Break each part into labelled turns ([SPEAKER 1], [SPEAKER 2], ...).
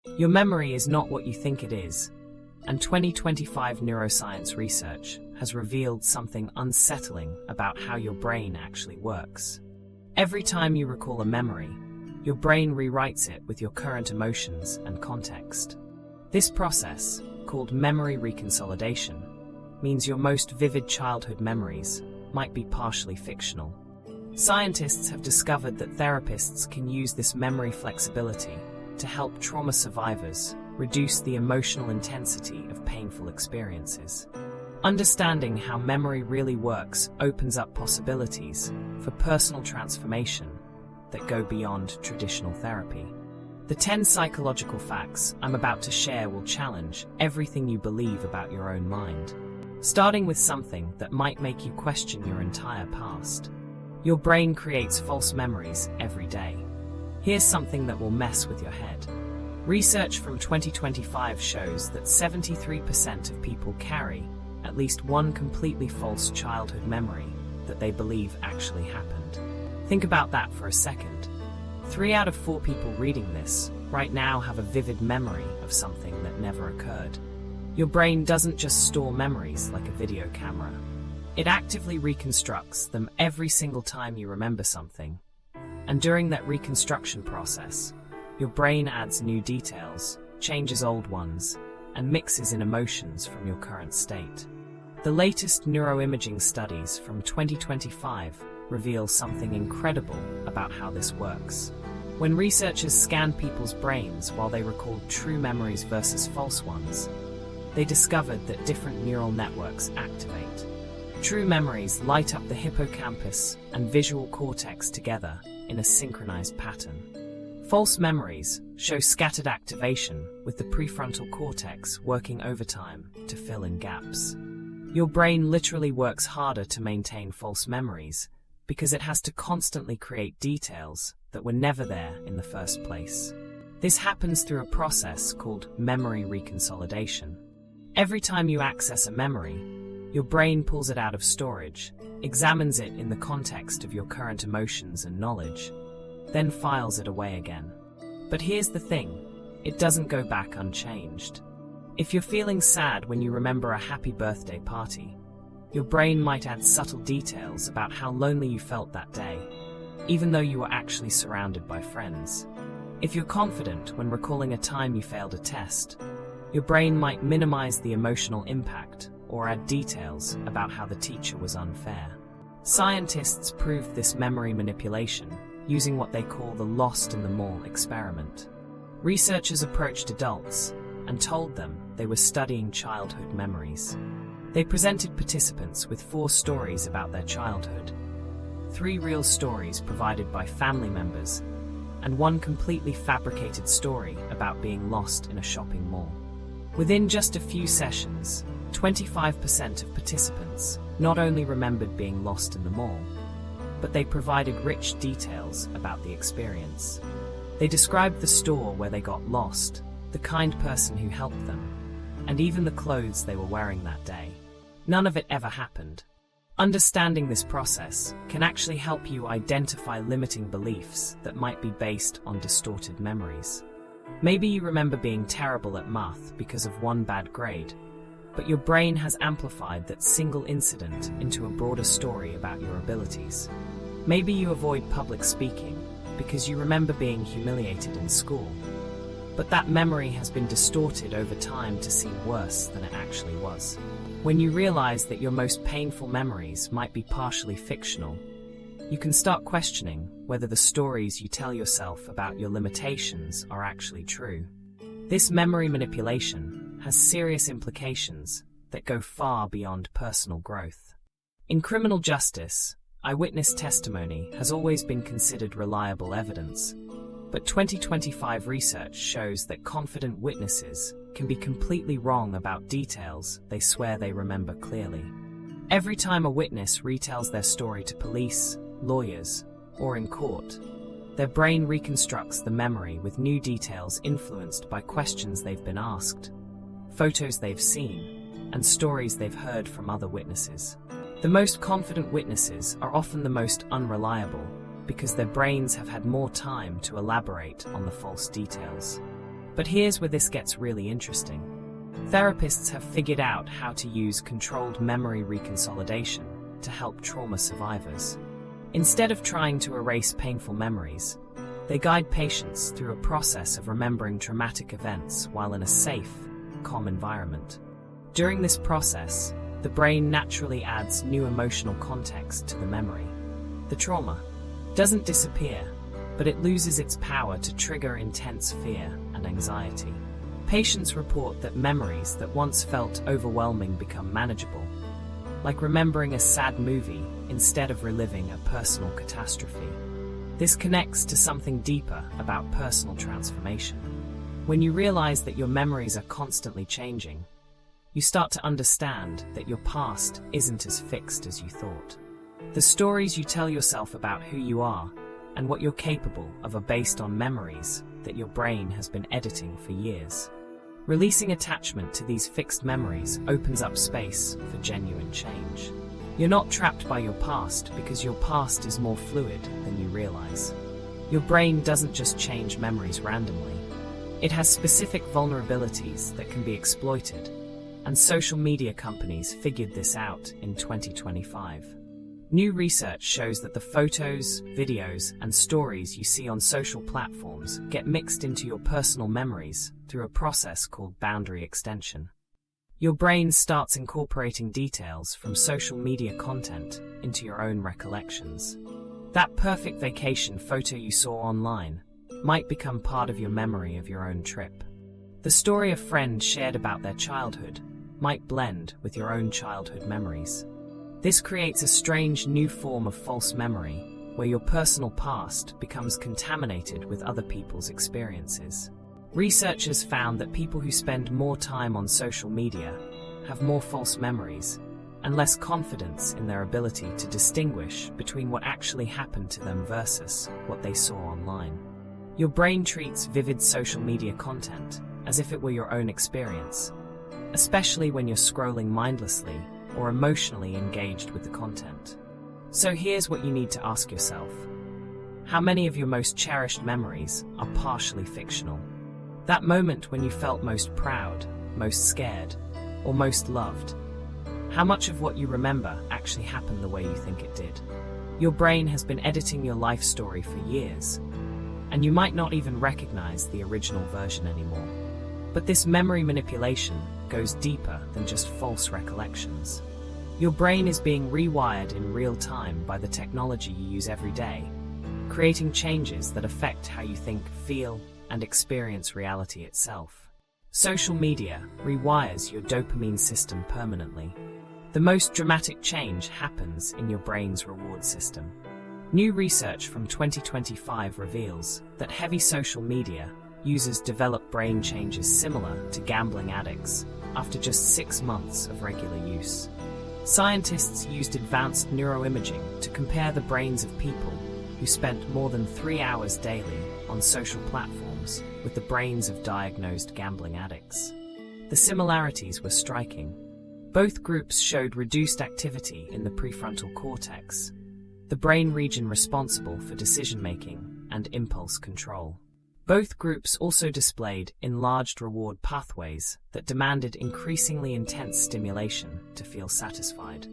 [SPEAKER 1] Your memory is not what you think it is, and 2025 neuroscience research has revealed something unsettling about how your brain actually works. Every time you recall a memory, your brain rewrites it with your current emotions and context. This process, called memory reconsolidation, means your most vivid childhood memories might be partially fictional. Scientists have discovered that therapists can use this memory flexibility to help trauma survivors reduce the emotional intensity of painful experiences. Understanding how memory really works opens up possibilities for personal transformation that go beyond traditional therapy. The 10 psychological facts I'm about to share will challenge everything you believe about your own mind, starting with something that might make you question your entire past. Your brain creates false memories every day. Here's something that will mess with your head. Research from 2025 shows that 73% of people carry at least one completely false childhood memory that they believe actually happened. Think about that for a second. 3 out of 4 people reading this right now have a vivid memory of something that never occurred. Your brain doesn't just store memories like a video camera. It actively reconstructs them every single time you remember something. And during that reconstruction process, your brain adds new details, changes old ones, and mixes in emotions from your current state. The latest neuroimaging studies from 2025 reveal something incredible about how this works. When researchers scanned people's brains while they recalled true memories versus false ones, they discovered that different neural networks activate. True memories light up the hippocampus and visual cortex together in a synchronized pattern. False memories show scattered activation with the prefrontal cortex working overtime to fill in gaps. Your brain literally works harder to maintain false memories because it has to constantly create details that were never there in the first place. This happens through a process called memory reconsolidation. Every time you access a memory, your brain pulls it out of storage, examines it in the context of your current emotions and knowledge, then files it away again. But here's the thing, it doesn't go back unchanged. If you're feeling sad when you remember a happy birthday party, your brain might add subtle details about how lonely you felt that day, even though you were actually surrounded by friends. If you're confident when recalling a time you failed a test, your brain might minimize the emotional impact or add details about how the teacher was unfair. Scientists proved this memory manipulation using what they call the lost in the mall experiment. Researchers approached adults and told them they were studying childhood memories. They presented participants with 4 stories about their childhood, 3 real stories provided by family members, and 1 completely fabricated story about being lost in a shopping mall. Within just a few sessions, 25% of participants not only remembered being lost in the mall, but they provided rich details about the experience. They described the store where they got lost, the kind person who helped them, and even the clothes they were wearing that day. None of it ever happened. Understanding this process can actually help you identify limiting beliefs that might be based on distorted memories. Maybe you remember being terrible at math because of 1 bad grade, but your brain has amplified that single incident into a broader story about your abilities. Maybe you avoid public speaking because you remember being humiliated in school, but that memory has been distorted over time to seem worse than it actually was. When you realize that your most painful memories might be partially fictional, you can start questioning whether the stories you tell yourself about your limitations are actually true. This memory manipulation has serious implications that go far beyond personal growth. In criminal justice, eyewitness testimony has always been considered reliable evidence, but 2025 research shows that confident witnesses can be completely wrong about details they swear they remember clearly. Every time a witness retells their story to police, lawyers, or in court, their brain reconstructs the memory with new details influenced by questions they've been asked, photos they've seen, and stories they've heard from other witnesses. The most confident witnesses are often the most unreliable because their brains have had more time to elaborate on the false details. But here's where this gets really interesting. Therapists have figured out how to use controlled memory reconsolidation to help trauma survivors. Instead of trying to erase painful memories, they guide patients through a process of remembering traumatic events while in a safe, calm environment. During this process, the brain naturally adds new emotional context to the memory. The trauma doesn't disappear, but it loses its power to trigger intense fear and anxiety. Patients report that memories that once felt overwhelming become manageable, like remembering a sad movie instead of reliving a personal catastrophe. This connects to something deeper about personal transformation. When you realize that your memories are constantly changing, you start to understand that your past isn't as fixed as you thought. The stories you tell yourself about who you are and what you're capable of are based on memories that your brain has been editing for years. Releasing attachment to these fixed memories opens up space for genuine change. You're not trapped by your past because your past is more fluid than you realize. Your brain doesn't just change memories randomly. It has specific vulnerabilities that can be exploited, and social media companies figured this out in 2025. New research shows that the photos, videos, and stories you see on social platforms get mixed into your personal memories through a process called boundary extension. Your brain starts incorporating details from social media content into your own recollections. That perfect vacation photo you saw online might become part of your memory of your own trip. The story a friend shared about their childhood might blend with your own childhood memories. This creates a strange new form of false memory, where your personal past becomes contaminated with other people's experiences. Researchers found that people who spend more time on social media have more false memories and less confidence in their ability to distinguish between what actually happened to them versus what they saw online. Your brain treats vivid social media content as if it were your own experience, especially when you're scrolling mindlessly or emotionally engaged with the content. So here's what you need to ask yourself. How many of your most cherished memories are partially fictional? That moment when you felt most proud, most scared, or most loved. How much of what you remember actually happened the way you think it did? Your brain has been editing your life story for years, and you might not even recognize the original version anymore. But this memory manipulation goes deeper than just false recollections. Your brain is being rewired in real time by the technology you use every day, creating changes that affect how you think, feel, and experience reality itself. Social media rewires your dopamine system permanently. The most dramatic change happens in your brain's reward system. New research from 2025 reveals that heavy social media users develop brain changes similar to gambling addicts after just 6 months of regular use. Scientists used advanced neuroimaging to compare the brains of people who spent more than 3 hours daily on social platforms with the brains of diagnosed gambling addicts. The similarities were striking. Both groups showed reduced activity in the prefrontal cortex, the brain region responsible for decision-making and impulse control. Both groups also displayed enlarged reward pathways that demanded increasingly intense stimulation to feel satisfied.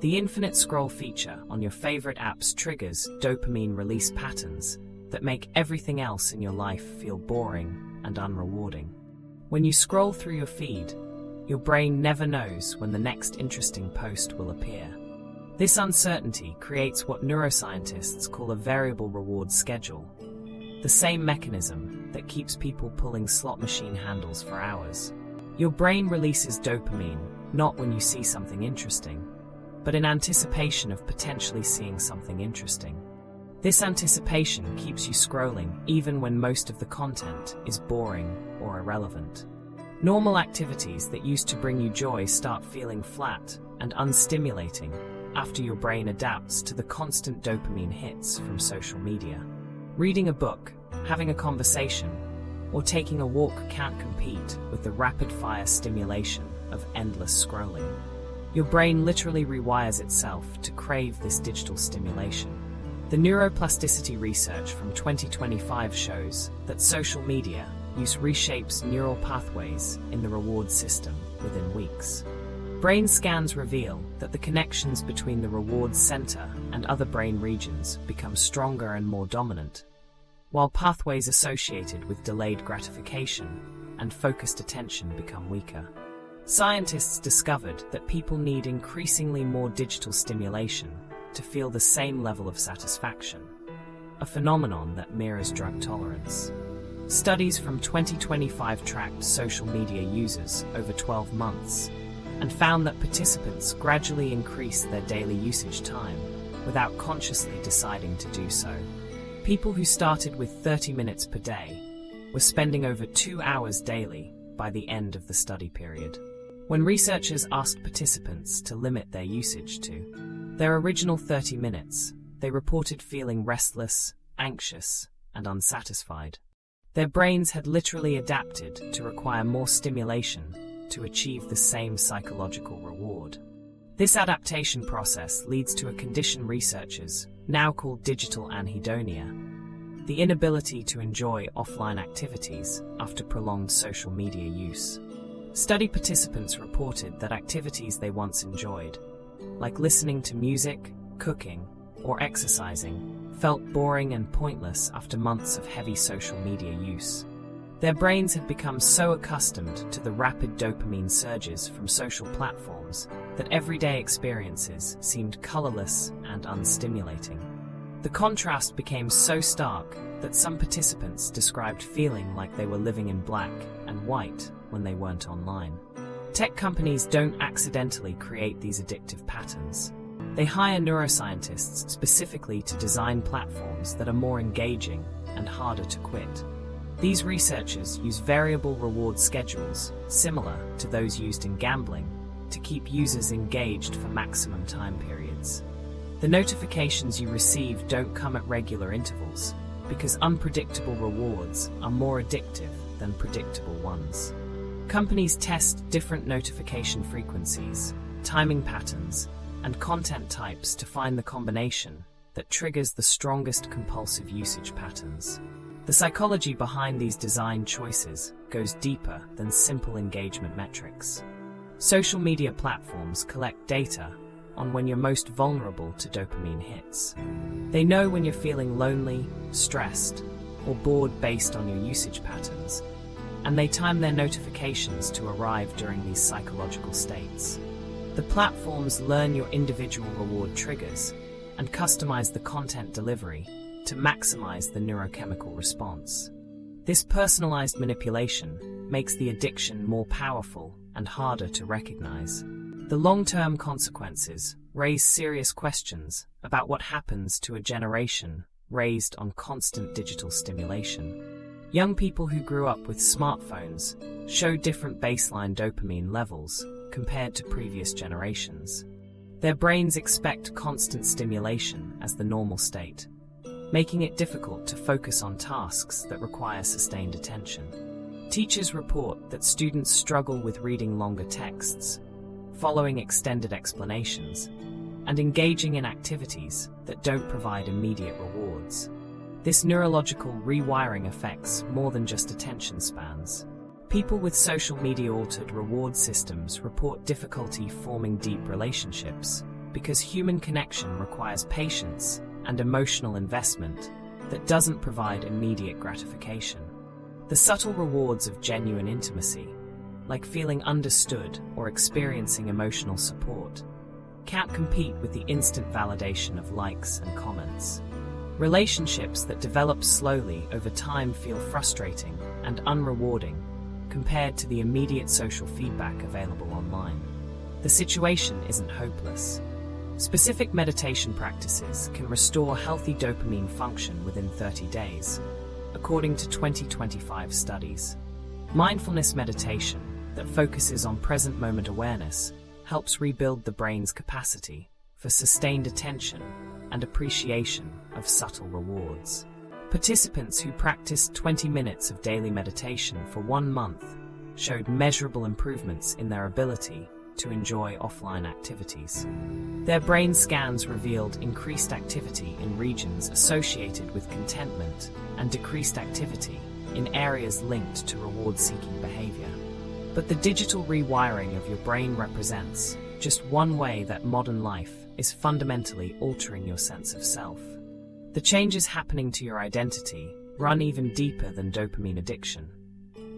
[SPEAKER 1] The infinite scroll feature on your favorite apps triggers dopamine release patterns that make everything else in your life feel boring and unrewarding. When you scroll through your feed, your brain never knows when the next interesting post will appear. This uncertainty creates what neuroscientists call a variable reward schedule, the same mechanism that keeps people pulling slot machine handles for hours. Your brain releases dopamine not when you see something interesting, but in anticipation of potentially seeing something interesting. This anticipation keeps you scrolling even when most of the content is boring or irrelevant. Normal activities that used to bring you joy start feeling flat and unstimulating after your brain adapts to the constant dopamine hits from social media. Reading a book, having a conversation, or taking a walk can't compete with the rapid-fire stimulation of endless scrolling. Your brain literally rewires itself to crave this digital stimulation. The neuroplasticity research from 2025 shows that social media use reshapes neural pathways in the reward system within weeks. Brain scans reveal that the connections between the reward center and other brain regions become stronger and more dominant, while pathways associated with delayed gratification and focused attention become weaker. Scientists discovered that people need increasingly more digital stimulation to feel the same level of satisfaction, a phenomenon that mirrors drug tolerance. Studies from 2025 tracked social media users over 12 months and found that participants gradually increased their daily usage time without consciously deciding to do so. People who started with 30 minutes per day were spending over 2 hours daily by the end of the study period. When researchers asked participants to limit their usage to their original 30 minutes, they reported feeling restless, anxious, and unsatisfied. Their brains had literally adapted to require more stimulation to achieve the same psychological reward. This adaptation process leads to a condition researchers now call digital anhedonia, the inability to enjoy offline activities after prolonged social media use. Study participants reported that activities they once enjoyed, like listening to music, cooking, or exercising, felt boring and pointless after months of heavy social media use. Their brains had become so accustomed to the rapid dopamine surges from social platforms that everyday experiences seemed colorless and unstimulating. The contrast became so stark that some participants described feeling like they were living in black and white when they weren't online. Tech companies don't accidentally create these addictive patterns. They hire neuroscientists specifically to design platforms that are more engaging and harder to quit. These researchers use variable reward schedules, similar to those used in gambling, to keep users engaged for maximum time periods. The notifications you receive don't come at regular intervals, because unpredictable rewards are more addictive than predictable ones. Companies test different notification frequencies, timing patterns, and content types to find the combination that triggers the strongest compulsive usage patterns. The psychology behind these design choices goes deeper than simple engagement metrics. Social media platforms collect data on when you're most vulnerable to dopamine hits. They know when you're feeling lonely, stressed, or bored based on your usage patterns, and they time their notifications to arrive during these psychological states. The platforms learn your individual reward triggers and customize the content delivery to maximize the neurochemical response. This personalized manipulation makes the addiction more powerful and harder to recognize. The long-term consequences raise serious questions about what happens to a generation raised on constant digital stimulation. Young people who grew up with smartphones show different baseline dopamine levels compared to previous generations. Their brains expect constant stimulation as the normal state, making it difficult to focus on tasks that require sustained attention. Teachers report that students struggle with reading longer texts, following extended explanations, and engaging in activities that don't provide immediate rewards. This neurological rewiring affects more than just attention spans. People with social media-altered reward systems report difficulty forming deep relationships because human connection requires patience and emotional investment that doesn't provide immediate gratification. The subtle rewards of genuine intimacy, like feeling understood or experiencing emotional support, can't compete with the instant validation of likes and comments. Relationships that develop slowly over time feel frustrating and unrewarding compared to the immediate social feedback available online. The situation isn't hopeless. Specific meditation practices can restore healthy dopamine function within 30 days, according to 2025 studies. Mindfulness meditation that focuses on present moment awareness helps rebuild the brain's capacity for sustained attention and appreciation of subtle rewards. Participants who practiced 20 minutes of daily meditation for 1 month showed measurable improvements in their ability to enjoy offline activities. Their brain scans revealed increased activity in regions associated with contentment and decreased activity in areas linked to reward-seeking behavior. But the digital rewiring of your brain represents just one way that modern life is fundamentally altering your sense of self. The changes happening to your identity run even deeper than dopamine addiction,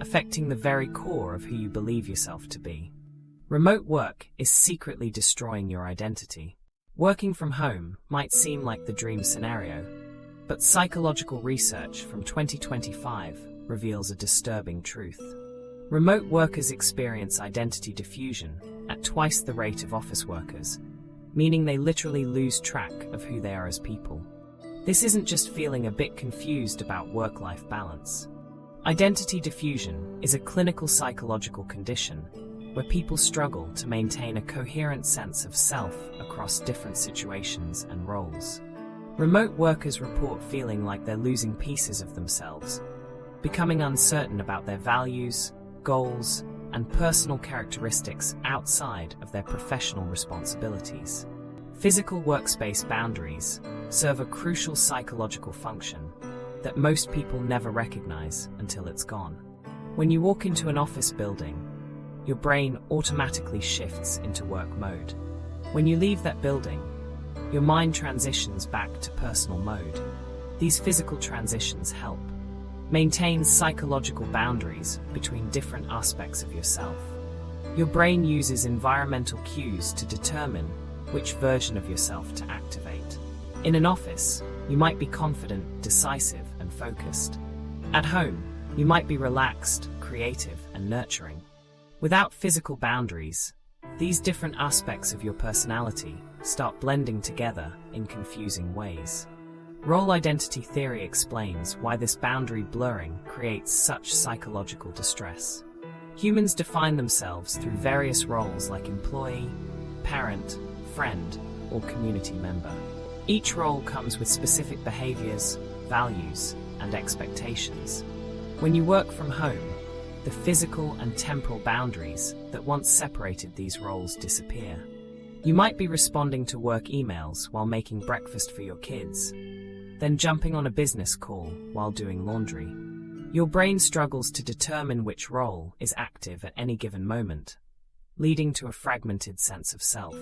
[SPEAKER 1] affecting the very core of who you believe yourself to be. Remote work is secretly destroying your identity. Working from home might seem like the dream scenario, but psychological research from 2025 reveals a disturbing truth. Remote workers experience identity diffusion at twice the rate of office workers, meaning they literally lose track of who they are as people. This isn't just feeling a bit confused about work-life balance. Identity diffusion is a clinical psychological condition where people struggle to maintain a coherent sense of self across different situations and roles. Remote workers report feeling like they're losing pieces of themselves, becoming uncertain about their values, goals, and personal characteristics outside of their professional responsibilities. Physical workspace boundaries serve a crucial psychological function that most people never recognize until it's gone. When you walk into an office building, your brain automatically shifts into work mode. When you leave that building, your mind transitions back to personal mode. These physical transitions help maintain psychological boundaries between different aspects of yourself. Your brain uses environmental cues to determine which version of yourself to activate. In an office, you might be confident, decisive, and focused. At home, you might be relaxed, creative, and nurturing. Without physical boundaries, these different aspects of your personality start blending together in confusing ways. Role identity theory explains why this boundary blurring creates such psychological distress. Humans define themselves through various roles like employee, parent, friend, or community member. Each role comes with specific behaviors, values, and expectations. When you work from home, the physical and temporal boundaries that once separated these roles disappear. You might be responding to work emails while making breakfast for your kids, then jumping on a business call while doing laundry. Your brain struggles to determine which role is active at any given moment, leading to a fragmented sense of self.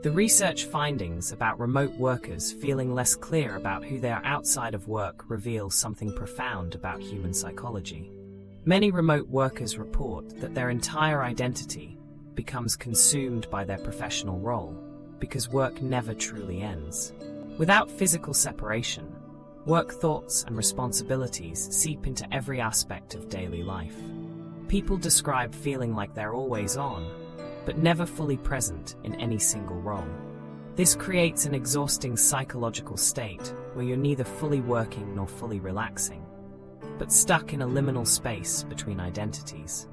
[SPEAKER 1] The research findings about remote workers feeling less clear about who they are outside of work reveal something profound about human psychology. Many remote workers report that their entire identity becomes consumed by their professional role because work never truly ends. Without physical separation, work thoughts and responsibilities seep into every aspect of daily life. People describe feeling like they're always on, but never fully present in any single role. This creates an exhausting psychological state where you're neither fully working nor fully relaxing, but stuck in a liminal space between identities.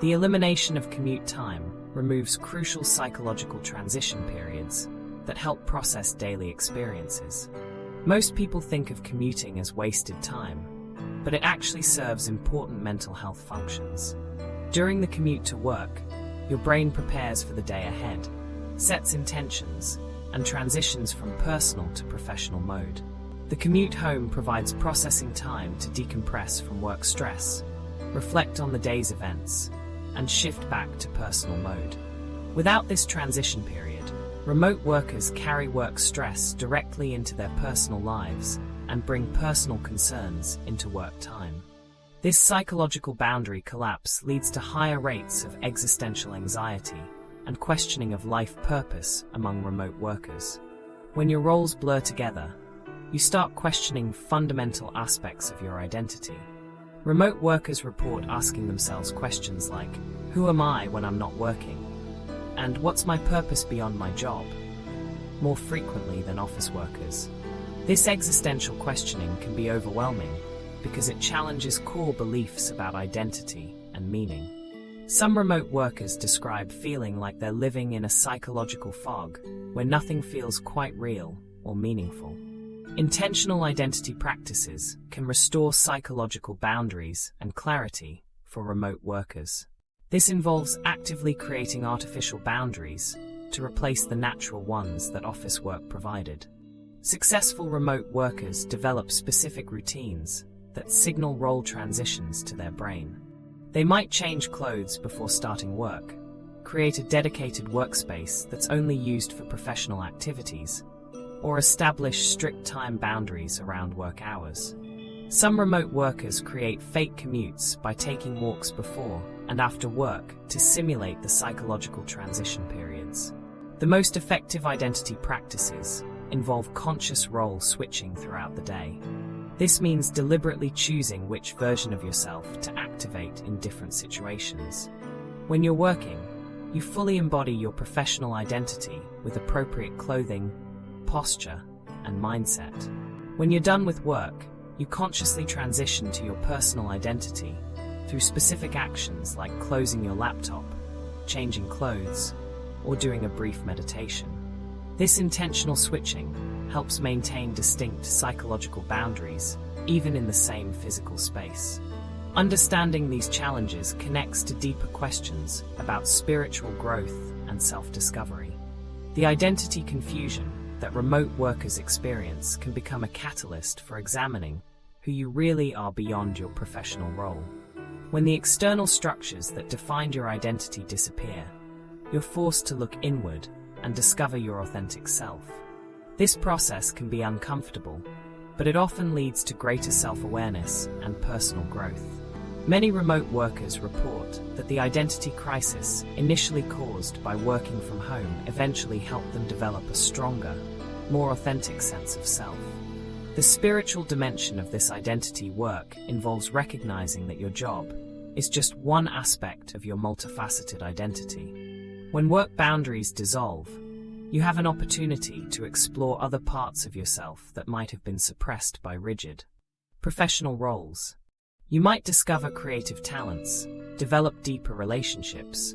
[SPEAKER 1] The elimination of commute time removes crucial psychological transition periods that help process daily experiences. Most people think of commuting as wasted time, but it actually serves important mental health functions. During the commute to work, your brain prepares for the day ahead, sets intentions, and transitions from personal to professional mode. The commute home provides processing time to decompress from work stress, reflect on the day's events, and shift back to personal mode. Without this transition period, remote workers carry work stress directly into their personal lives and bring personal concerns into work time. This psychological boundary collapse leads to higher rates of existential anxiety and questioning of life purpose among remote workers. When your roles blur together, you start questioning fundamental aspects of your identity. Remote workers report asking themselves questions like, "Who am I when I'm not working?" and "What's my purpose beyond my job?" more frequently than office workers. This existential questioning can be overwhelming because it challenges core beliefs about identity and meaning. Some remote workers describe feeling like they're living in a psychological fog where nothing feels quite real or meaningful. Intentional identity practices can restore psychological boundaries and clarity for remote workers. This involves actively creating artificial boundaries to replace the natural ones that office work provided. Successful remote workers develop specific routines that signal role transitions to their brain. They might change clothes before starting work, create a dedicated workspace that's only used for professional activities, or establish strict time boundaries around work hours. Some remote workers create fake commutes by taking walks before and after work to simulate the psychological transition periods. The most effective identity practices involve conscious role switching throughout the day. This means deliberately choosing which version of yourself to activate in different situations. When you're working, you fully embody your professional identity with appropriate clothing, posture, and mindset. When you're done with work, you consciously transition to your personal identity through specific actions like closing your laptop, changing clothes, or doing a brief meditation. This intentional switching helps maintain distinct psychological boundaries, even in the same physical space. Understanding these challenges connects to deeper questions about spiritual growth and self-discovery. The identity confusion that remote workers experience can become a catalyst for examining who you really are beyond your professional role. When the external structures that defined your identity disappear, you're forced to look inward and discover your authentic self. This process can be uncomfortable, but it often leads to greater self-awareness and personal growth. Many remote workers report that the identity crisis initially caused by working from home eventually helped them develop a stronger, more authentic sense of self. The spiritual dimension of this identity work involves recognizing that your job is just one aspect of your multifaceted identity. When work boundaries dissolve, you have an opportunity to explore other parts of yourself that might have been suppressed by rigid professional roles. You might discover creative talents, develop deeper relationships,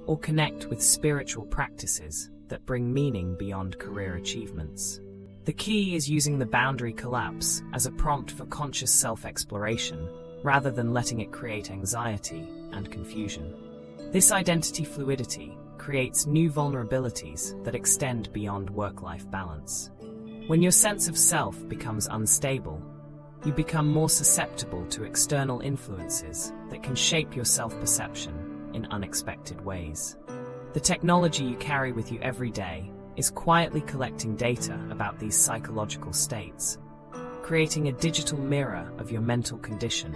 [SPEAKER 1] or connect with spiritual practices that bring meaning beyond career achievements. The key is using the boundary collapse as a prompt for conscious self-exploration, rather than letting it create anxiety and confusion. This identity fluidity creates new vulnerabilities that extend beyond work-life balance. When your sense of self becomes unstable, you become more susceptible to external influences that can shape your self-perception in unexpected ways. The technology you carry with you every day is quietly collecting data about these psychological states, creating a digital mirror of your mental condition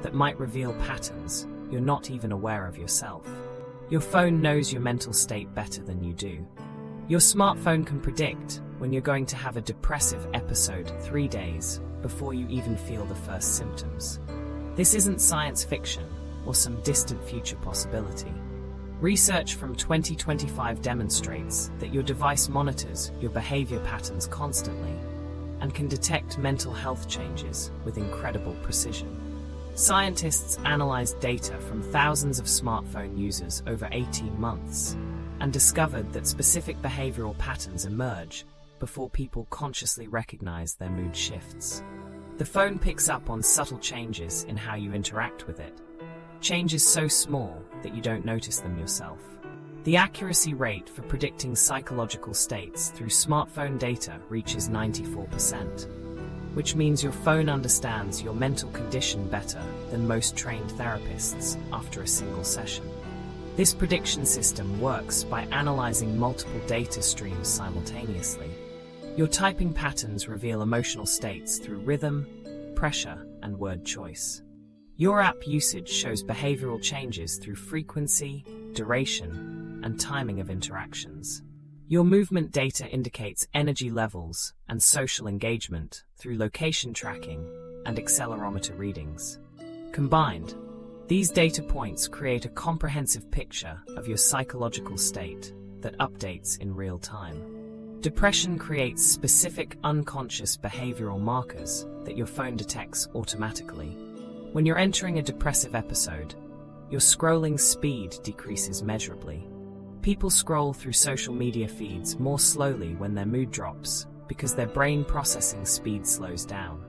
[SPEAKER 1] that might reveal patterns you're not even aware of yourself. Your phone knows your mental state better than you do. Your smartphone can predict when you're going to have a depressive episode 3 days before you even feel the first symptoms. This isn't science fiction or some distant future possibility. Research from 2025 demonstrates that your device monitors your behavior patterns constantly and can detect mental health changes with incredible precision. Scientists analyzed data from thousands of smartphone users over 18 months and discovered that specific behavioral patterns emerge before people consciously recognize their mood shifts. The phone picks up on subtle changes in how you interact with it, changes so small that you don't notice them yourself. The accuracy rate for predicting psychological states through smartphone data reaches 94%. Which means your phone understands your mental condition better than most trained therapists after a single session. This prediction system works by analyzing multiple data streams simultaneously. Your typing patterns reveal emotional states through rhythm, pressure, and word choice. Your app usage shows behavioral changes through frequency, duration, and timing of interactions. Your movement data indicates energy levels and social engagement through location tracking and accelerometer readings. Combined, these data points create a comprehensive picture of your psychological state that updates in real time. Depression creates specific unconscious behavioral markers that your phone detects automatically. When you're entering a depressive episode, your scrolling speed decreases measurably. People scroll through social media feeds more slowly when their mood drops because their brain processing speed slows down.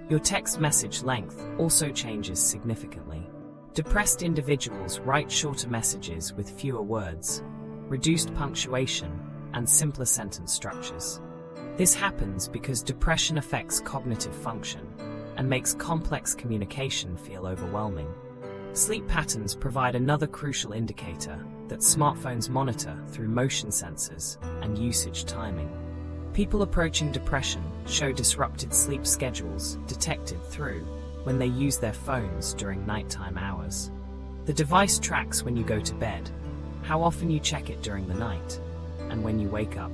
[SPEAKER 1] Your text message length also changes significantly. Depressed individuals write shorter messages with fewer words, reduced punctuation, and simpler sentence structures. This happens because depression affects cognitive function, and makes complex communication feel overwhelming. Sleep patterns provide another crucial indicator that smartphones monitor through motion sensors and usage timing. People approaching depression show disrupted sleep schedules detected through when they use their phones during nighttime hours. The device tracks when you go to bed, how often you check it during the night, and when you wake up.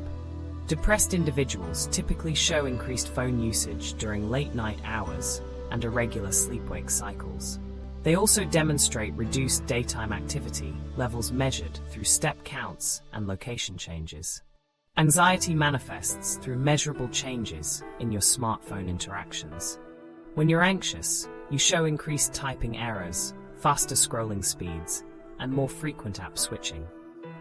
[SPEAKER 1] Depressed individuals typically show increased phone usage during late-night hours and irregular sleep-wake cycles. They also demonstrate reduced daytime activity levels measured through step counts and location changes. Anxiety manifests through measurable changes in your smartphone interactions. When you're anxious, you show increased typing errors, faster scrolling speeds, and more frequent app switching.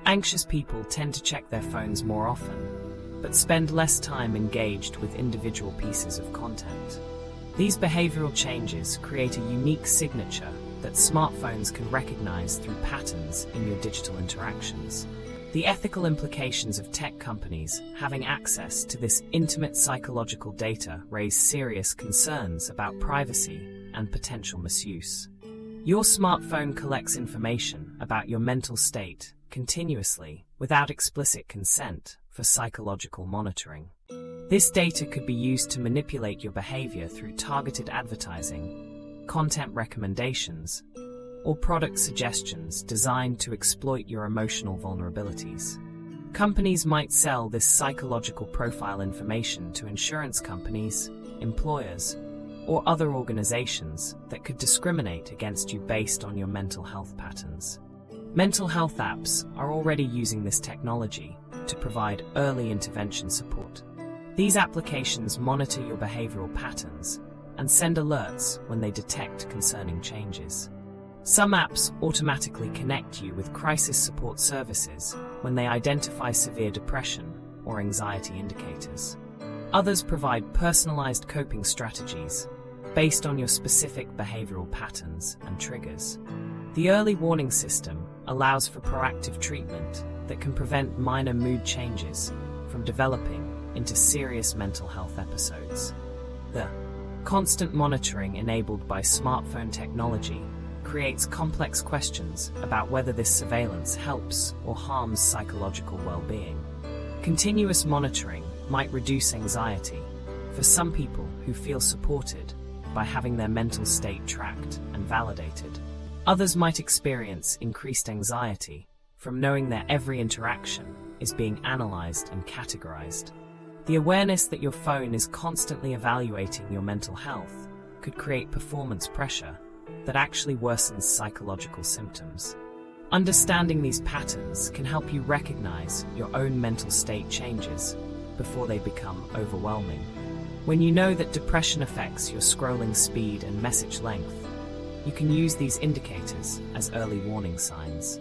[SPEAKER 1] Anxious people tend to check their phones more often, but spend less time engaged with individual pieces of content. These behavioral changes create a unique signature that smartphones can recognize through patterns in your digital interactions. The ethical implications of tech companies having access to this intimate psychological data raise serious concerns about privacy and potential misuse. Your smartphone collects information about your mental state continuously without explicit consent for psychological monitoring. This data could be used to manipulate your behavior through targeted advertising, content recommendations, or product suggestions designed to exploit your emotional vulnerabilities. Companies might sell this psychological profile information to insurance companies, employers, or other organizations that could discriminate against you based on your mental health patterns. Mental health apps are already using this technology to provide early intervention support. These applications monitor your behavioral patterns and send alerts when they detect concerning changes. Some apps automatically connect you with crisis support services when they identify severe depression or anxiety indicators. Others provide personalized coping strategies based on your specific behavioral patterns and triggers. The early warning system allows for proactive treatment that can prevent minor mood changes from developing into serious mental health episodes. The constant monitoring enabled by smartphone technology creates complex questions about whether this surveillance helps or harms psychological well-being. Continuous monitoring might reduce anxiety for some people who feel supported by having their mental state tracked and validated. Others might experience increased anxiety from knowing their every interaction is being analyzed and categorized. The awareness that your phone is constantly evaluating your mental health could create performance pressure that actually worsens psychological symptoms. Understanding these patterns can help you recognize your own mental state changes before they become overwhelming. When you know that depression affects your scrolling speed and message length, you can use these indicators as early warning signs.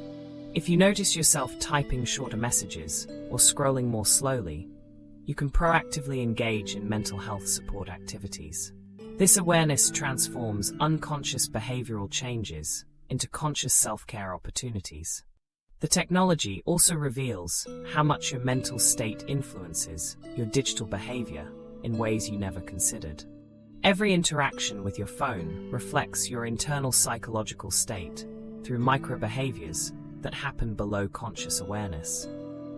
[SPEAKER 1] If you notice yourself typing shorter messages or scrolling more slowly, you can proactively engage in mental health support activities. This awareness transforms unconscious behavioral changes into conscious self-care opportunities. The technology also reveals how much your mental state influences your digital behavior in ways you never considered. Every interaction with your phone reflects your internal psychological state through micro-behaviors that happen below conscious awareness.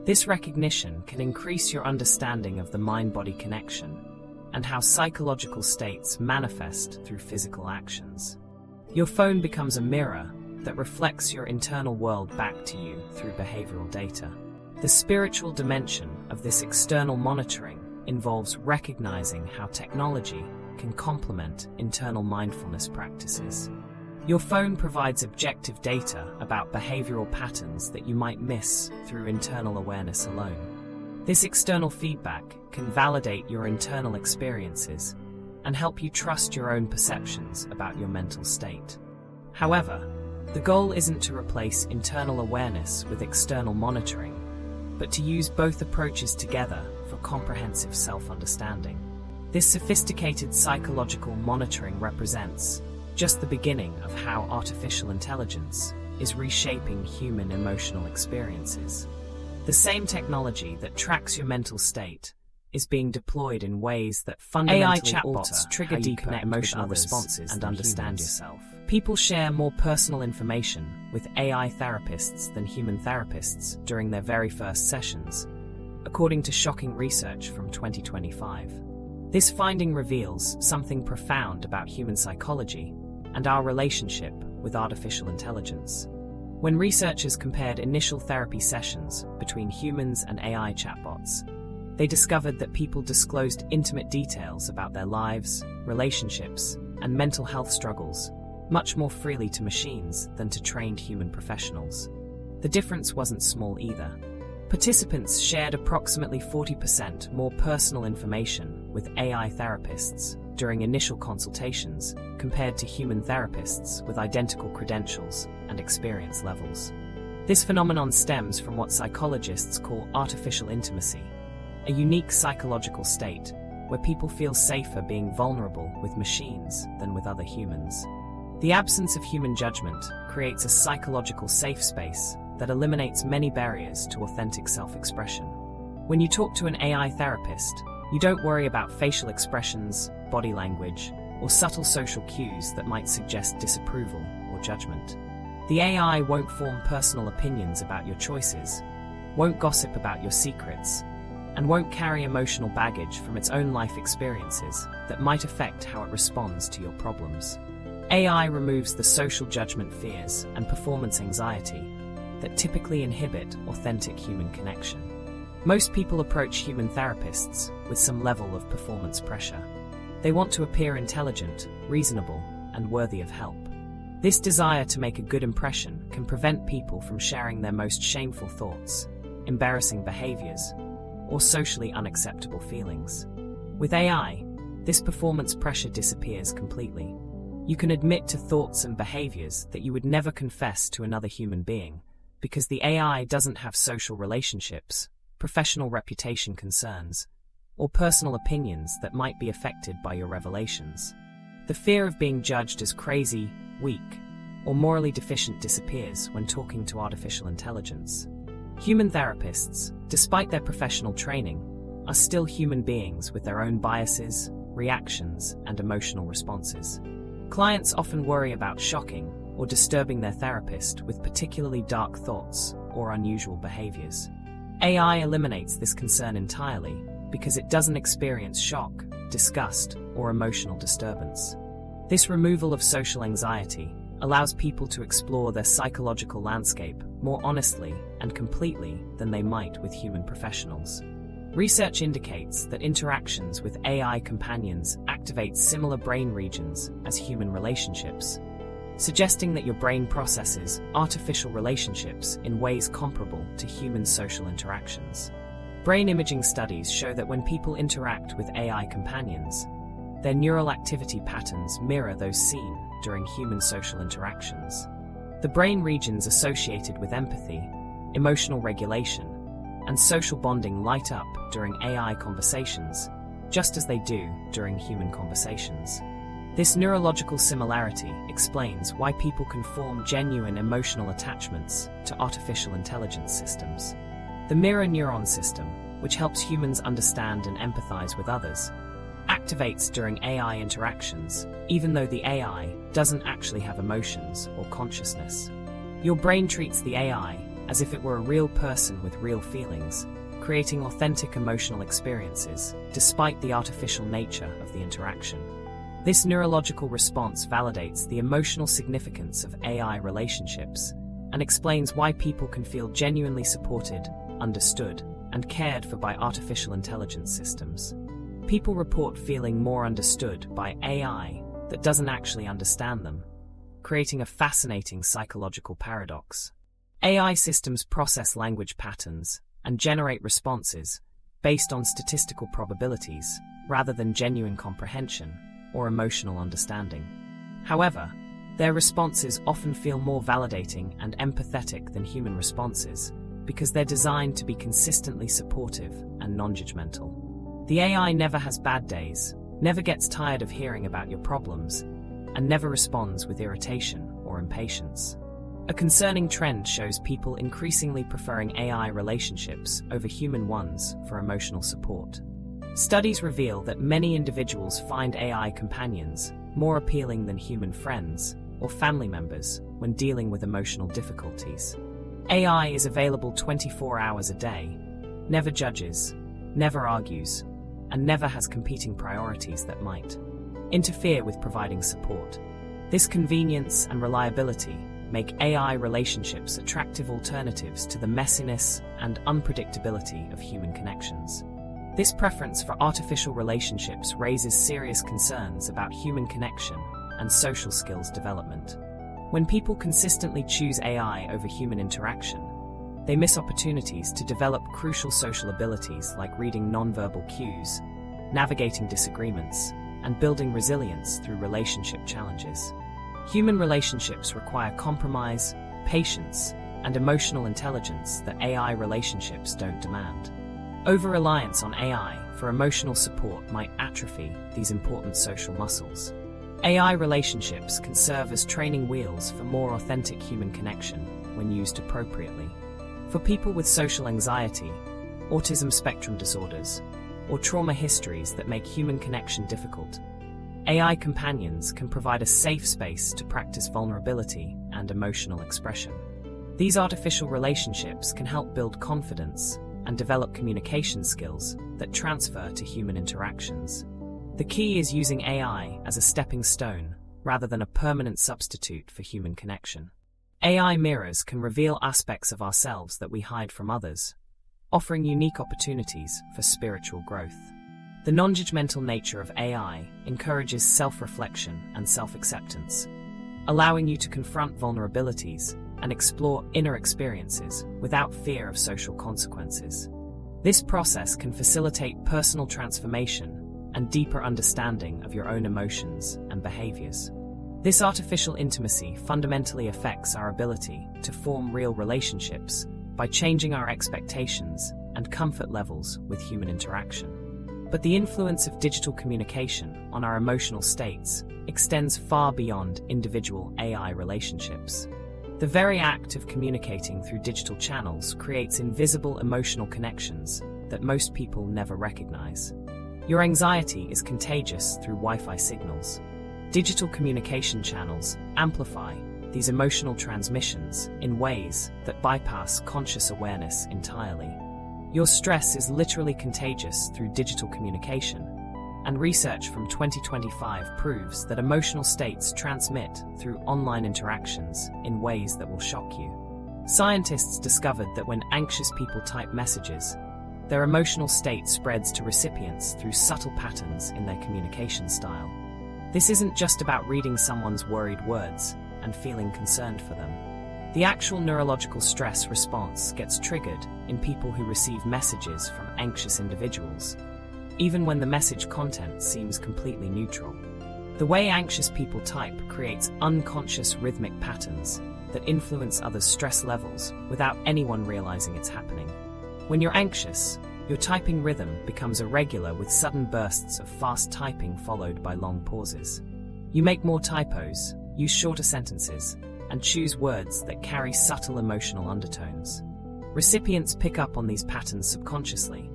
[SPEAKER 1] This recognition can increase your understanding of the mind-body connection and how psychological states manifest through physical actions. Your phone becomes a mirror that reflects your internal world back to you through behavioral data. The spiritual dimension of this external monitoring involves recognizing how technology can complement internal mindfulness practices. Your phone provides objective data about behavioral patterns that you might miss through internal awareness alone. This external feedback can validate your internal experiences and help you trust your own perceptions about your mental state. However, the goal isn't to replace internal awareness with external monitoring, but to use both approaches together for comprehensive self-understanding. This sophisticated psychological monitoring represents just the beginning of how artificial intelligence is reshaping human emotional experiences. The same technology that tracks your mental state is being deployed in ways that fundamentally chatbots trigger deeper emotional responses and understand yourself. People share more personal information with AI therapists than human therapists during their very first sessions, according to shocking research from 2025. This finding reveals something profound about human psychology and our relationship with artificial intelligence. When researchers compared initial therapy sessions between humans and AI chatbots, they discovered that people disclosed intimate details about their lives, relationships, and mental health struggles much more freely to machines than to trained human professionals. The difference wasn't small either. Participants shared approximately 40% more personal information with AI therapists during initial consultations compared to human therapists with identical credentials and experience levels. This phenomenon stems from what psychologists call artificial intimacy, a unique psychological state where people feel safer being vulnerable with machines than with other humans. The absence of human judgment creates a psychological safe space that eliminates many barriers to authentic self-expression. When you talk to an AI therapist, you don't worry about facial expressions, body language, or subtle social cues that might suggest disapproval or judgment. The AI won't form personal opinions about your choices, won't gossip about your secrets, and won't carry emotional baggage from its own life experiences that might affect how it responds to your problems. AI removes the social judgment fears and performance anxiety that typically inhibit authentic human connection. Most people approach human therapists with some level of performance pressure. They want to appear intelligent, reasonable, and worthy of help. This desire to make a good impression can prevent people from sharing their most shameful thoughts, embarrassing behaviors, or socially unacceptable feelings. With AI, this performance pressure disappears completely. You can admit to thoughts and behaviors that you would never confess to another human being, because the AI doesn't have social relationships, professional reputation concerns, or personal opinions that might be affected by your revelations. The fear of being judged as crazy, weak, or morally deficient disappears when talking to artificial intelligence. Human therapists, despite their professional training, are still human beings with their own biases, reactions, and emotional responses. Clients often worry about shocking or disturbing their therapist with particularly dark thoughts or unusual behaviors. AI eliminates this concern entirely because it doesn't experience shock, disgust, or emotional disturbance. This removal of social anxiety allows people to explore their psychological landscape more honestly and completely than they might with human professionals. Research indicates that interactions with AI companions activate similar brain regions as human relationships, suggesting that your brain processes artificial relationships in ways comparable to human social interactions. Brain imaging studies show that when people interact with AI companions, their neural activity patterns mirror those seen during human social interactions. The brain regions associated with empathy, emotional regulation, and social bonding light up during AI conversations, just as they do during human conversations. This neurological similarity explains why people can form genuine emotional attachments to artificial intelligence systems. The mirror neuron system, which helps humans understand and empathize with others, activates during AI interactions, even though the AI doesn't actually have emotions or consciousness. Your brain treats the AI as if it were a real person with real feelings, creating authentic emotional experiences, despite the artificial nature of the interaction. This neurological response validates the emotional significance of AI relationships and explains why people can feel genuinely supported, understood, and cared for by artificial intelligence systems. People report feeling more understood by AI that doesn't actually understand them, creating a fascinating psychological paradox. AI systems process language patterns and generate responses based on statistical probabilities rather than genuine comprehension or emotional understanding. However, their responses often feel more validating and empathetic than human responses because they're designed to be consistently supportive and non-judgmental. The AI never has bad days, never gets tired of hearing about your problems, and never responds with irritation or impatience. A concerning trend shows people increasingly preferring AI relationships over human ones for emotional support. Studies reveal that many individuals find AI companions more appealing than human friends or family members when dealing with emotional difficulties. AI is available 24 hours a day, never judges, never argues, and never has competing priorities that might interfere with providing support. This convenience and reliability make AI relationships attractive alternatives to the messiness and unpredictability of human connections. This preference for artificial relationships raises serious concerns about human connection and social skills development. When people consistently choose AI over human interaction, they miss opportunities to develop crucial social abilities like reading nonverbal cues, navigating disagreements, and building resilience through relationship challenges. Human relationships require compromise, patience, and emotional intelligence that AI relationships don't demand. Over-reliance on AI for emotional support might atrophy these important social muscles. AI relationships can serve as training wheels for more authentic human connection when used appropriately. For people with social anxiety, autism spectrum disorders, or trauma histories that make human connection difficult, AI companions can provide a safe space to practice vulnerability and emotional expression. These artificial relationships can help build confidence and develop communication skills that transfer to human interactions. The key is using AI as a stepping stone rather than a permanent substitute for human connection. AI mirrors can reveal aspects of ourselves that we hide from others, offering unique opportunities for spiritual growth. The non-judgmental nature of AI encourages self-reflection and self-acceptance, allowing you to confront vulnerabilities and explore inner experiences without fear of social consequences. This process can facilitate personal transformation and deeper understanding of your own emotions and behaviors. This artificial intimacy fundamentally affects our ability to form real relationships by changing our expectations and comfort levels with human interaction. But the influence of digital communication on our emotional states extends far beyond individual AI relationships. The very act of communicating through digital channels creates invisible emotional connections that most people never recognize. Your anxiety is contagious through Wi-Fi signals. Digital communication channels amplify these emotional transmissions in ways that bypass conscious awareness entirely. Your stress is literally contagious through digital communication, and research from 2025 proves that emotional states transmit through online interactions in ways that will shock you. Scientists discovered that when anxious people type messages, their emotional state spreads to recipients through subtle patterns in their communication style. This isn't just about reading someone's worried words and feeling concerned for them. The actual neurological stress response gets triggered in people who receive messages from anxious individuals, even when the message content seems completely neutral. The way anxious people type creates unconscious rhythmic patterns that influence others' stress levels without anyone realizing it's happening. When you're anxious, your typing rhythm becomes irregular with sudden bursts of fast typing followed by long pauses. You make more typos, use shorter sentences, and choose words that carry subtle emotional undertones. Recipients pick up on these patterns subconsciously,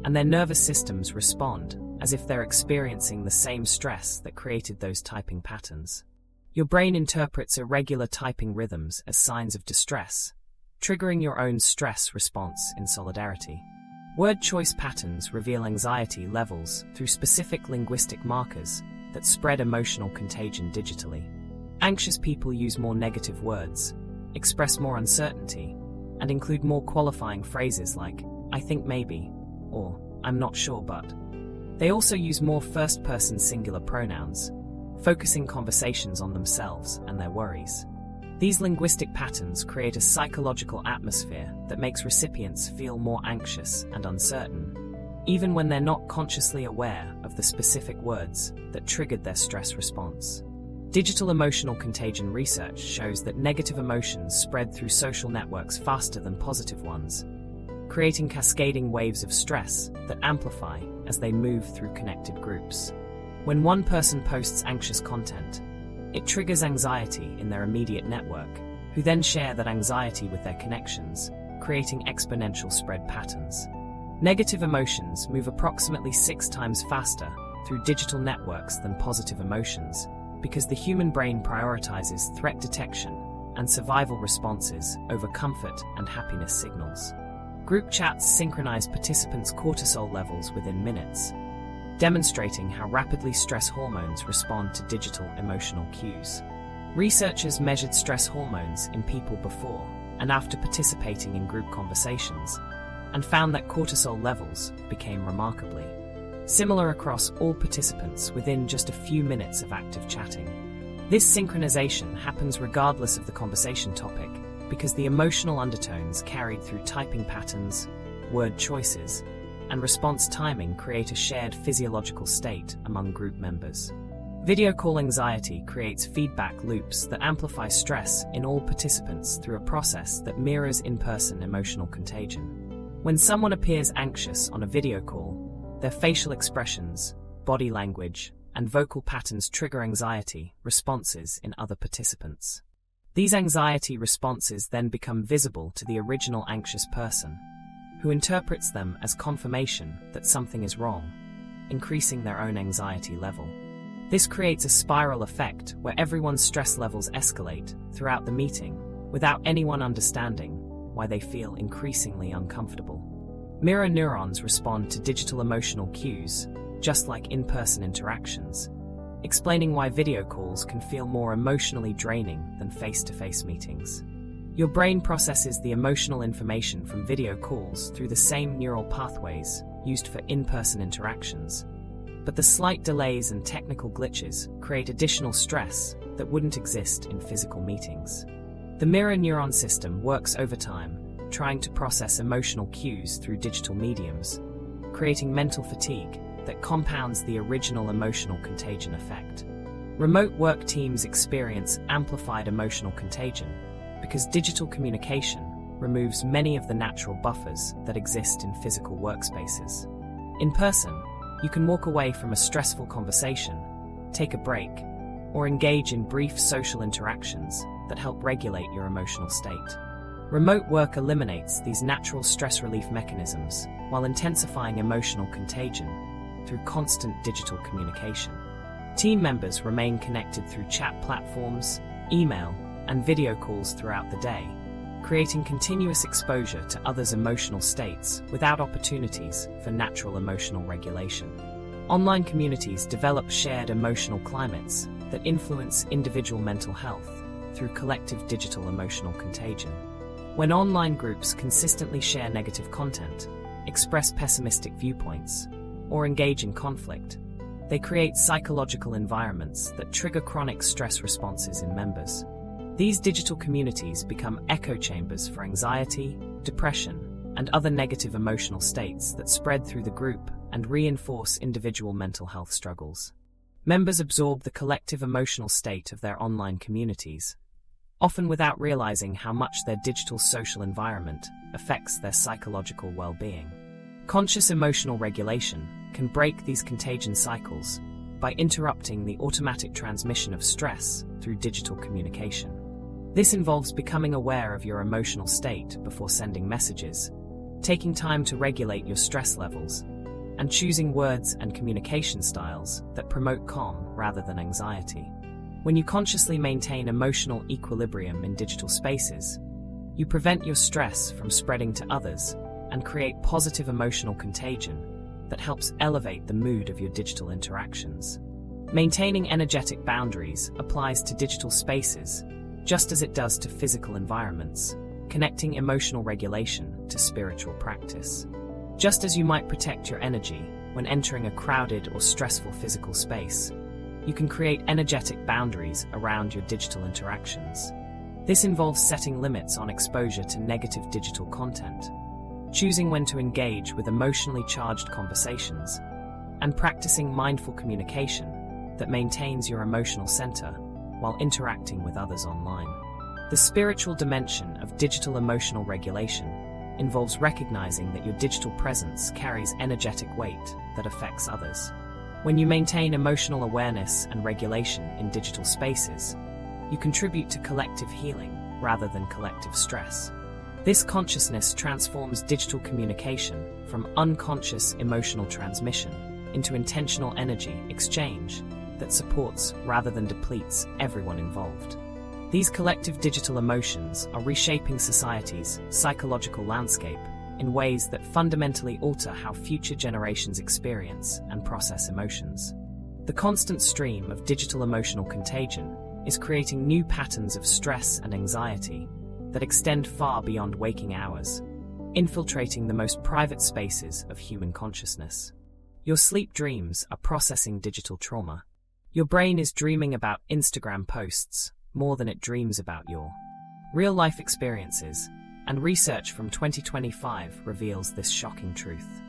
[SPEAKER 1] and their nervous systems respond as if they're experiencing the same stress that created those typing patterns. Your brain interprets irregular typing rhythms as signs of distress, triggering your own stress response in solidarity. Word choice patterns reveal anxiety levels through specific linguistic markers that spread emotional contagion digitally. Anxious people use more negative words, express more uncertainty, and include more qualifying phrases like, "I think maybe," or "I'm not sure but." They also use more first-person singular pronouns, focusing conversations on themselves and their worries. These linguistic patterns create a psychological atmosphere that makes recipients feel more anxious and uncertain, even when they're not consciously aware of the specific words that triggered their stress response. Digital emotional contagion research shows that negative emotions spread through social networks faster than positive ones, creating cascading waves of stress that amplify as they move through connected groups. When one person posts anxious content, it triggers anxiety in their immediate network, who then share that anxiety with their connections, creating exponential spread patterns. Negative emotions move approximately 6 times faster through digital networks than positive emotions because the human brain prioritizes threat detection and survival responses over comfort and happiness signals. Group chats synchronize participants' cortisol levels within minutes, demonstrating how rapidly stress hormones respond to digital emotional cues. Researchers measured stress hormones in people before and after participating in group conversations, and found that cortisol levels became remarkably similar across all participants within just a few minutes of active chatting. This synchronization happens regardless of the conversation topic because the emotional undertones carried through typing patterns, word choices, and response timing create a shared physiological state among group members. Video call anxiety creates feedback loops that amplify stress in all participants through a process that mirrors in-person emotional contagion. When someone appears anxious on a video call, their facial expressions, body language, and vocal patterns trigger anxiety responses in other participants. These anxiety responses then become visible to the original anxious person, who interprets them as confirmation that something is wrong, increasing their own anxiety level. This creates a spiral effect where everyone's stress levels escalate throughout the meeting without anyone understanding why they feel increasingly uncomfortable. Mirror neurons respond to digital emotional cues, just like in-person interactions, explaining why video calls can feel more emotionally draining than face-to-face meetings. Your brain processes the emotional information from video calls through the same neural pathways used for in-person interactions, but the slight delays and technical glitches create additional stress that wouldn't exist in physical meetings. The mirror neuron system works overtime, trying to process emotional cues through digital mediums, creating mental fatigue that compounds the original emotional contagion effect. Remote work teams experience amplified emotional contagion because digital communication removes many of the natural buffers that exist in physical workspaces. In person, you can walk away from a stressful conversation, take a break, or engage in brief social interactions that help regulate your emotional state. Remote work eliminates these natural stress relief mechanisms while intensifying emotional contagion through constant digital communication. Team members remain connected through chat platforms, email, and video calls throughout the day, creating continuous exposure to others' emotional states without opportunities for natural emotional regulation. Online communities develop shared emotional climates that influence individual mental health through collective digital emotional contagion. When online groups consistently share negative content, express pessimistic viewpoints, or engage in conflict, they create psychological environments that trigger chronic stress responses in members. These digital communities become echo chambers for anxiety, depression, and other negative emotional states that spread through the group and reinforce individual mental health struggles. Members absorb the collective emotional state of their online communities, often without realizing how much their digital social environment affects their psychological well-being. Conscious emotional regulation can break these contagion cycles by interrupting the automatic transmission of stress through digital communication. This involves becoming aware of your emotional state before sending messages, taking time to regulate your stress levels, and choosing words and communication styles that promote calm rather than anxiety. When you consciously maintain emotional equilibrium in digital spaces, you prevent your stress from spreading to others and create positive emotional contagion that helps elevate the mood of your digital interactions. Maintaining energetic boundaries applies to digital spaces just as it does to physical environments, connecting emotional regulation to spiritual practice. Just as you might protect your energy when entering a crowded or stressful physical space, you can create energetic boundaries around your digital interactions. This involves setting limits on exposure to negative digital content, choosing when to engage with emotionally charged conversations, and practicing mindful communication that maintains your emotional center while interacting with others online. The spiritual dimension of digital emotional regulation involves recognizing that your digital presence carries energetic weight that affects others. When you maintain emotional awareness and regulation in digital spaces, you contribute to collective healing rather than collective stress. This consciousness transforms digital communication from unconscious emotional transmission into intentional energy exchange that supports rather than depletes everyone involved. These collective digital emotions are reshaping society's psychological landscape in ways that fundamentally alter how future generations experience and process emotions. The constant stream of digital emotional contagion is creating new patterns of stress and anxiety that extend far beyond waking hours, infiltrating the most private spaces of human consciousness. Your sleep dreams are processing digital trauma. Your brain is dreaming about Instagram posts more than it dreams about your real-life experiences, and research from 2025 reveals this shocking truth.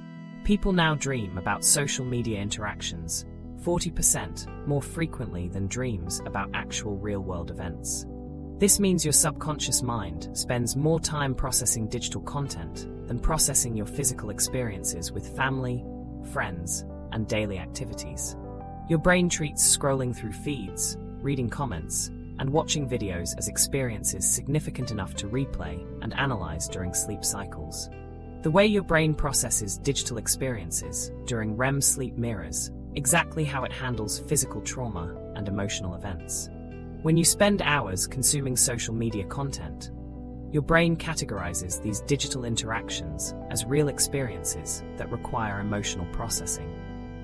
[SPEAKER 1] People now dream about social media interactions 40% more frequently than dreams about actual real-world events. This means your subconscious mind spends more time processing digital content than processing your physical experiences with family, friends, and daily activities. Your brain treats scrolling through feeds, reading comments, and watching videos as experiences significant enough to replay and analyze during sleep cycles. The way your brain processes digital experiences during REM sleep mirrors exactly how it handles physical trauma and emotional events. When you spend hours consuming social media content, your brain categorizes these digital interactions as real experiences that require emotional processing.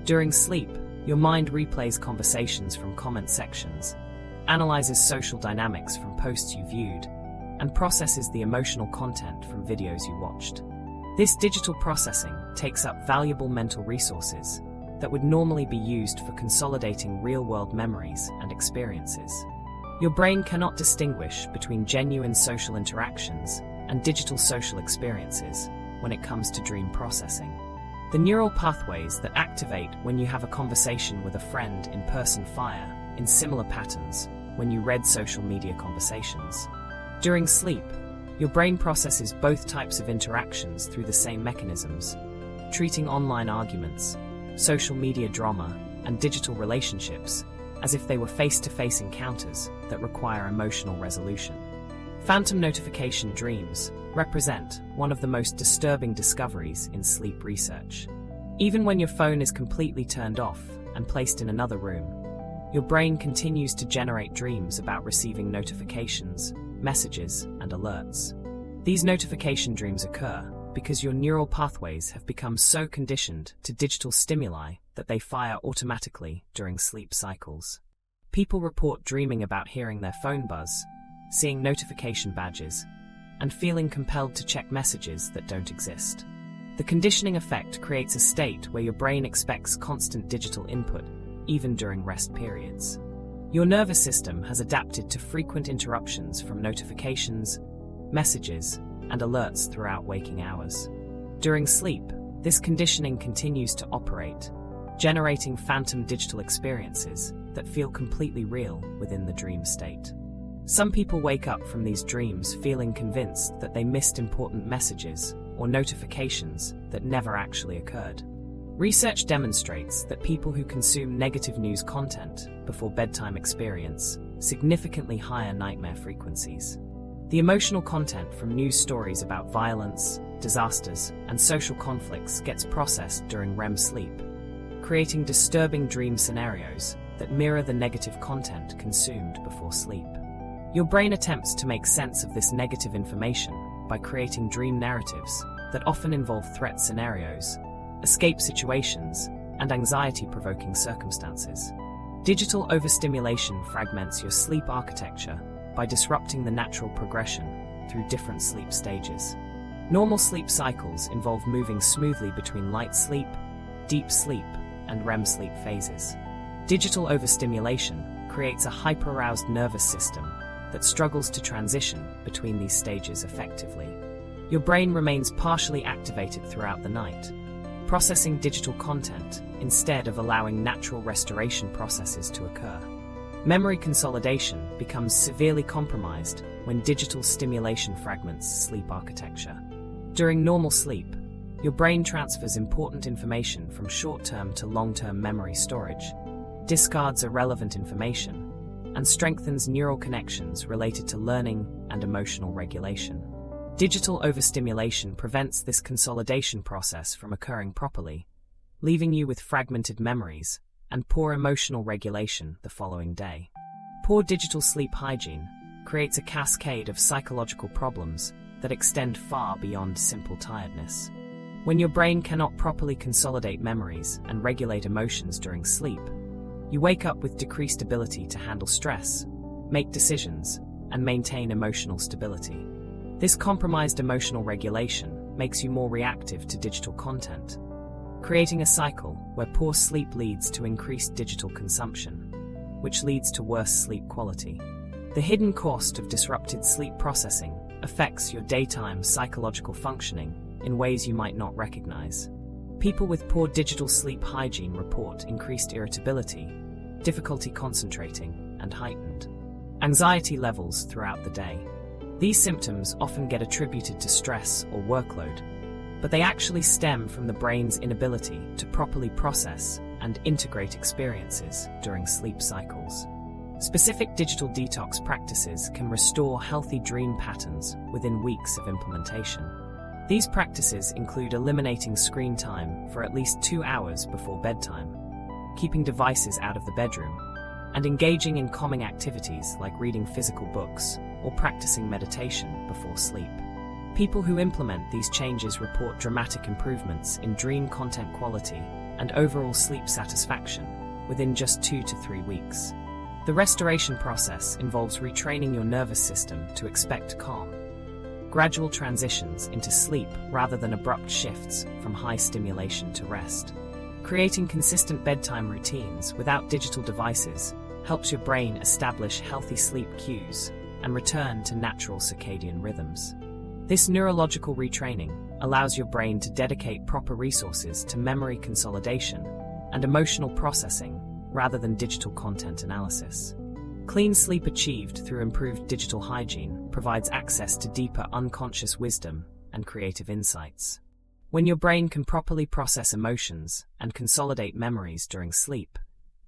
[SPEAKER 1] During sleep, your mind replays conversations from comment sections, analyzes social dynamics from posts you viewed, and processes the emotional content from videos you watched. This digital processing takes up valuable mental resources that would normally be used for consolidating real-world memories and experiences. Your brain cannot distinguish between genuine social interactions and digital social experiences when it comes to dream processing. The neural pathways that activate when you have a conversation with a friend in person fire in similar patterns when you read social media conversations. During sleep, your brain processes both types of interactions through the same mechanisms, treating online arguments, social media drama, and digital relationships as if they were face-to-face encounters that require emotional resolution. Phantom notification dreams represent one of the most disturbing discoveries in sleep research. Even when your phone is completely turned off and placed in another room, your brain continues to generate dreams about receiving notifications, messages, and alerts. These notification dreams occur because your neural pathways have become so conditioned to digital stimuli that they fire automatically during sleep cycles. People report dreaming about hearing their phone buzz, seeing notification badges, and feeling compelled to check messages that don't exist. The conditioning effect creates a state where your brain expects constant digital input, even during rest periods. Your nervous system has adapted to frequent interruptions from notifications, messages, and alerts throughout waking hours. During sleep, this conditioning continues to operate, generating phantom digital experiences that feel completely real within the dream state. Some people wake up from these dreams feeling convinced that they missed important messages or notifications that never actually occurred. Research demonstrates that people who consume negative news content before bedtime experience significantly higher nightmare frequencies. The emotional content from news stories about violence, disasters, and social conflicts gets processed during REM sleep, creating disturbing dream scenarios that mirror the negative content consumed before sleep. Your brain attempts to make sense of this negative information by creating dream narratives that often involve threat scenarios, escape situations, and anxiety-provoking circumstances. Digital overstimulation fragments your sleep architecture by disrupting the natural progression through different sleep stages. Normal sleep cycles involve moving smoothly between light sleep, deep sleep, and REM sleep phases. Digital overstimulation creates a hyper-aroused nervous system that struggles to transition between these stages effectively. Your brain remains partially activated throughout the night, processing digital content instead of allowing natural restoration processes to occur. Memory consolidation becomes severely compromised when digital stimulation fragments sleep architecture. During normal sleep, your brain transfers important information from short-term to long-term memory storage, discards irrelevant information, and strengthens neural connections related to learning and emotional regulation. Digital overstimulation prevents this consolidation process from occurring properly, leaving you with fragmented memories and poor emotional regulation the following day. Poor digital sleep hygiene creates a cascade of psychological problems that extend far beyond simple tiredness. When your brain cannot properly consolidate memories and regulate emotions during sleep, you wake up with decreased ability to handle stress, make decisions, and maintain emotional stability. This compromised emotional regulation makes you more reactive to digital content, creating a cycle where poor sleep leads to increased digital consumption, which leads to worse sleep quality. The hidden cost of disrupted sleep processing affects your daytime psychological functioning in ways you might not recognize. People with poor digital sleep hygiene report increased irritability, difficulty concentrating, and heightened anxiety levels throughout the day. These symptoms often get attributed to stress or workload, but they actually stem from the brain's inability to properly process and integrate experiences during sleep cycles. Specific digital detox practices can restore healthy dream patterns within weeks of implementation. These practices include eliminating screen time for at least 2 hours before bedtime, keeping devices out of the bedroom, and engaging in calming activities like reading physical books or practicing meditation before sleep. People who implement these changes report dramatic improvements in dream content quality and overall sleep satisfaction within just 2 to 3 weeks. The restoration process involves retraining your nervous system to expect calm, gradual transitions into sleep rather than abrupt shifts from high stimulation to rest. Creating consistent bedtime routines without digital devices helps your brain establish healthy sleep cues and return to natural circadian rhythms. This neurological retraining allows your brain to dedicate proper resources to memory consolidation and emotional processing rather than digital content analysis. Clean sleep achieved through improved digital hygiene provides access to deeper unconscious wisdom and creative insights. When your brain can properly process emotions and consolidate memories during sleep,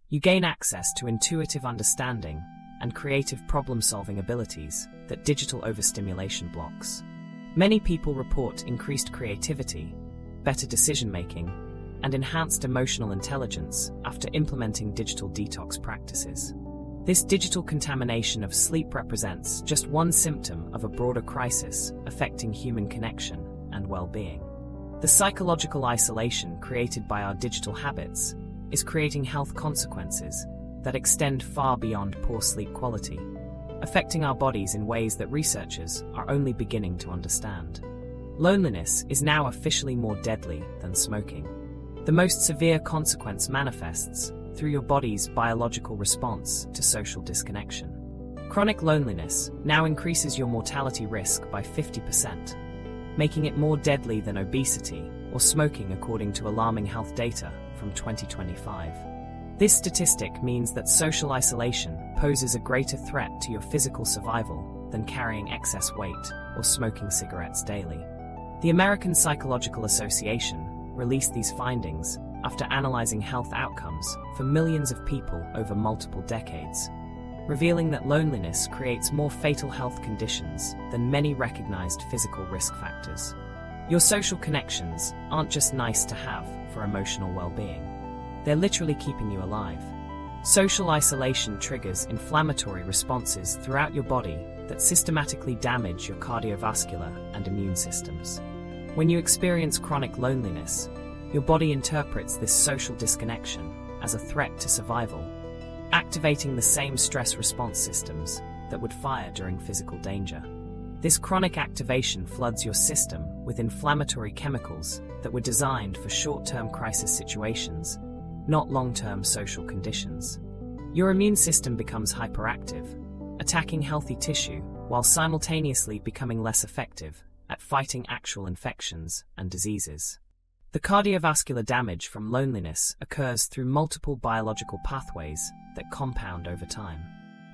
[SPEAKER 1] you gain access to intuitive understanding and creative problem-solving abilities that digital overstimulation blocks. Many people report increased creativity, better decision-making, and enhanced emotional intelligence after implementing digital detox practices. This digital contamination of sleep represents just one symptom of a broader crisis affecting human connection and well-being. The psychological isolation created by our digital habits is creating health consequences that extend far beyond poor sleep quality, affecting our bodies in ways that researchers are only beginning to understand. Loneliness is now officially more deadly than smoking. The most severe consequence manifests through your body's biological response to social disconnection. Chronic loneliness now increases your mortality risk by 50%, making it more deadly than obesity or smoking according to alarming health data from 2025. This statistic means that social isolation poses a greater threat to your physical survival than carrying excess weight or smoking cigarettes daily. The American Psychological Association released these findings after analyzing health outcomes for millions of people over multiple decades, revealing that loneliness creates more fatal health conditions than many recognized physical risk factors. Your social connections aren't just nice to have for emotional well-being. They're literally keeping you alive. Social isolation triggers inflammatory responses throughout your body that systematically damage your cardiovascular and immune systems. When you experience chronic loneliness, your body interprets this social disconnection as a threat to survival, activating the same stress response systems that would fire during physical danger. This chronic activation floods your system with inflammatory chemicals that were designed for short-term crisis situations, not long-term social conditions. Your immune system becomes hyperactive, attacking healthy tissue while simultaneously becoming less effective at fighting actual infections and diseases. The cardiovascular damage from loneliness occurs through multiple biological pathways that compound over time.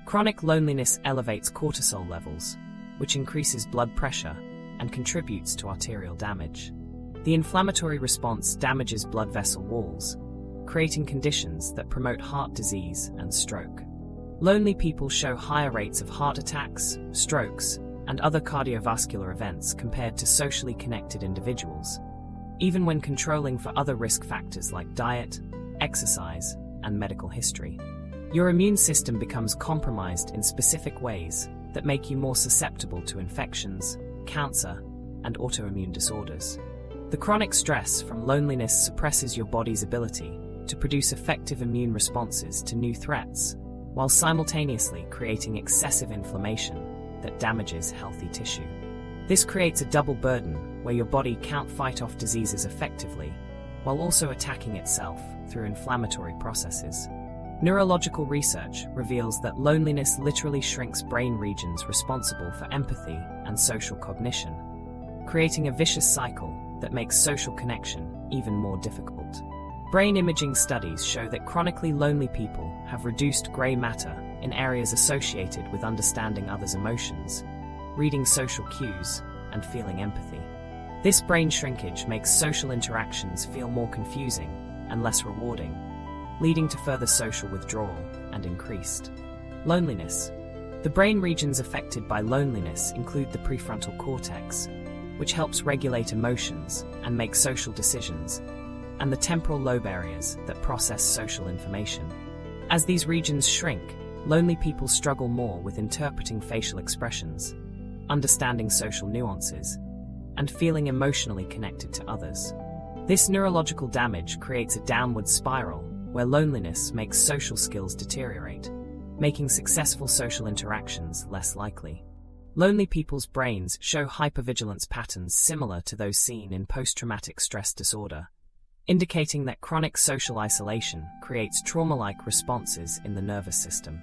[SPEAKER 1] Chronic loneliness elevates cortisol levels, which increases blood pressure and contributes to arterial damage. The inflammatory response damages blood vessel walls, creating conditions that promote heart disease and stroke. Lonely people show higher rates of heart attacks, strokes, and other cardiovascular events compared to socially connected individuals, even when controlling for other risk factors like diet, exercise, and medical history. Your immune system becomes compromised in specific ways that make you more susceptible to infections, cancer, and autoimmune disorders. The chronic stress from loneliness suppresses your body's ability to produce effective immune responses to new threats, while simultaneously creating excessive inflammation that damages healthy tissue. This creates a double burden where your body can't fight off diseases effectively, while also attacking itself through inflammatory processes. Neurological research reveals that loneliness literally shrinks brain regions responsible for empathy and social cognition, creating a vicious cycle that makes social connection even more difficult. Brain imaging studies show that chronically lonely people have reduced gray matter in areas associated with understanding others' emotions, reading social cues, and feeling empathy. This brain shrinkage makes social interactions feel more confusing and less rewarding, leading to further social withdrawal and increased loneliness. The brain regions affected by loneliness include the prefrontal cortex, which helps regulate emotions and make social decisions, and the temporal lobe areas that process social information. As these regions shrink, lonely people struggle more with interpreting facial expressions, understanding social nuances, and feeling emotionally connected to others. This neurological damage creates a downward spiral where loneliness makes social skills deteriorate, making successful social interactions less likely. Lonely people's brains show hypervigilance patterns similar to those seen in post-traumatic stress disorder, indicating that chronic social isolation creates trauma-like responses in the nervous system.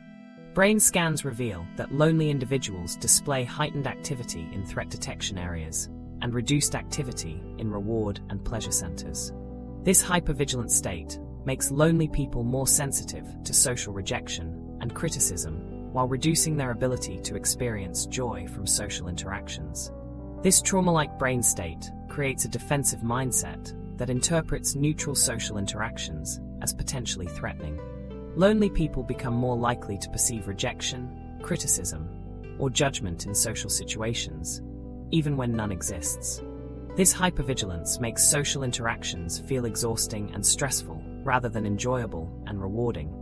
[SPEAKER 1] Brain scans reveal that lonely individuals display heightened activity in threat detection areas and reduced activity in reward and pleasure centers. This hypervigilant state makes lonely people more sensitive to social rejection and criticism, while reducing their ability to experience joy from social interactions. This trauma-like brain state creates a defensive mindset that interprets neutral social interactions as potentially threatening. Lonely people become more likely to perceive rejection, criticism, or judgment in social situations, even when none exists. This hypervigilance makes social interactions feel exhausting and stressful rather than enjoyable and rewarding,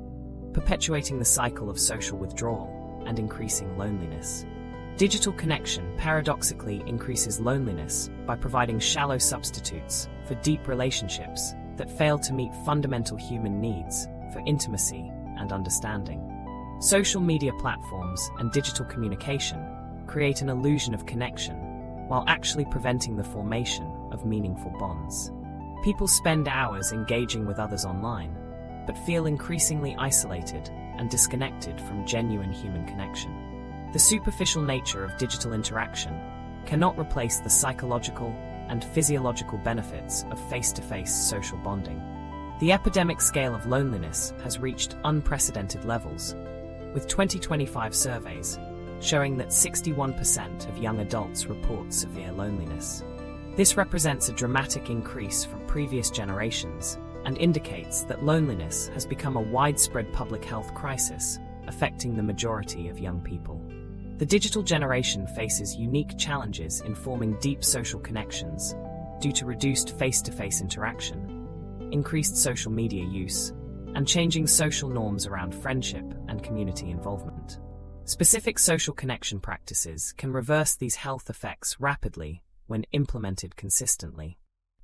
[SPEAKER 1] perpetuating the cycle of social withdrawal and increasing loneliness. Digital connection paradoxically increases loneliness by providing shallow substitutes for deep relationships that fail to meet fundamental human needs for intimacy and understanding. Social media platforms and digital communication create an illusion of connection while actually preventing the formation of meaningful bonds. People spend hours engaging with others online, but feel increasingly isolated and disconnected from genuine human connection. The superficial nature of digital interaction cannot replace the psychological and physiological benefits of face-to-face social bonding. The epidemic scale of loneliness has reached unprecedented levels, with 2025 surveys showing that 61% of young adults report severe loneliness. This represents a dramatic increase from previous generations and indicates that loneliness has become a widespread public health crisis affecting the majority of young people. The digital generation faces unique challenges in forming deep social connections due to reduced face-to-face interaction, increased social media use, and changing social norms around friendship and community involvement. Specific social connection practices can reverse these health effects rapidly when implemented consistently.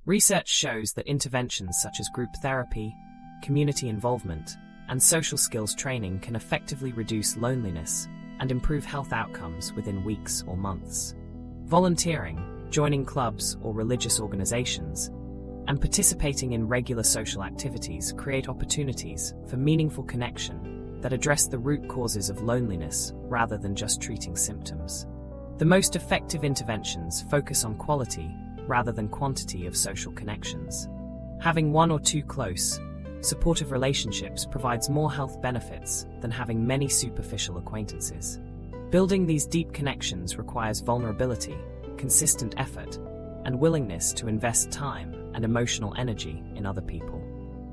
[SPEAKER 1] Research shows that interventions such as group therapy, community involvement, and social skills training can effectively reduce loneliness and improve health outcomes within weeks or months. Volunteering, joining clubs or religious organizations, and participating in regular social activities create opportunities for meaningful connection that address the root causes of loneliness rather than just treating symptoms. The most effective interventions focus on quality rather than quantity of social connections. Having one or two close, supportive relationships provides more health benefits than having many superficial acquaintances. Building these deep connections requires vulnerability, consistent effort, and willingness to invest time and emotional energy in other people.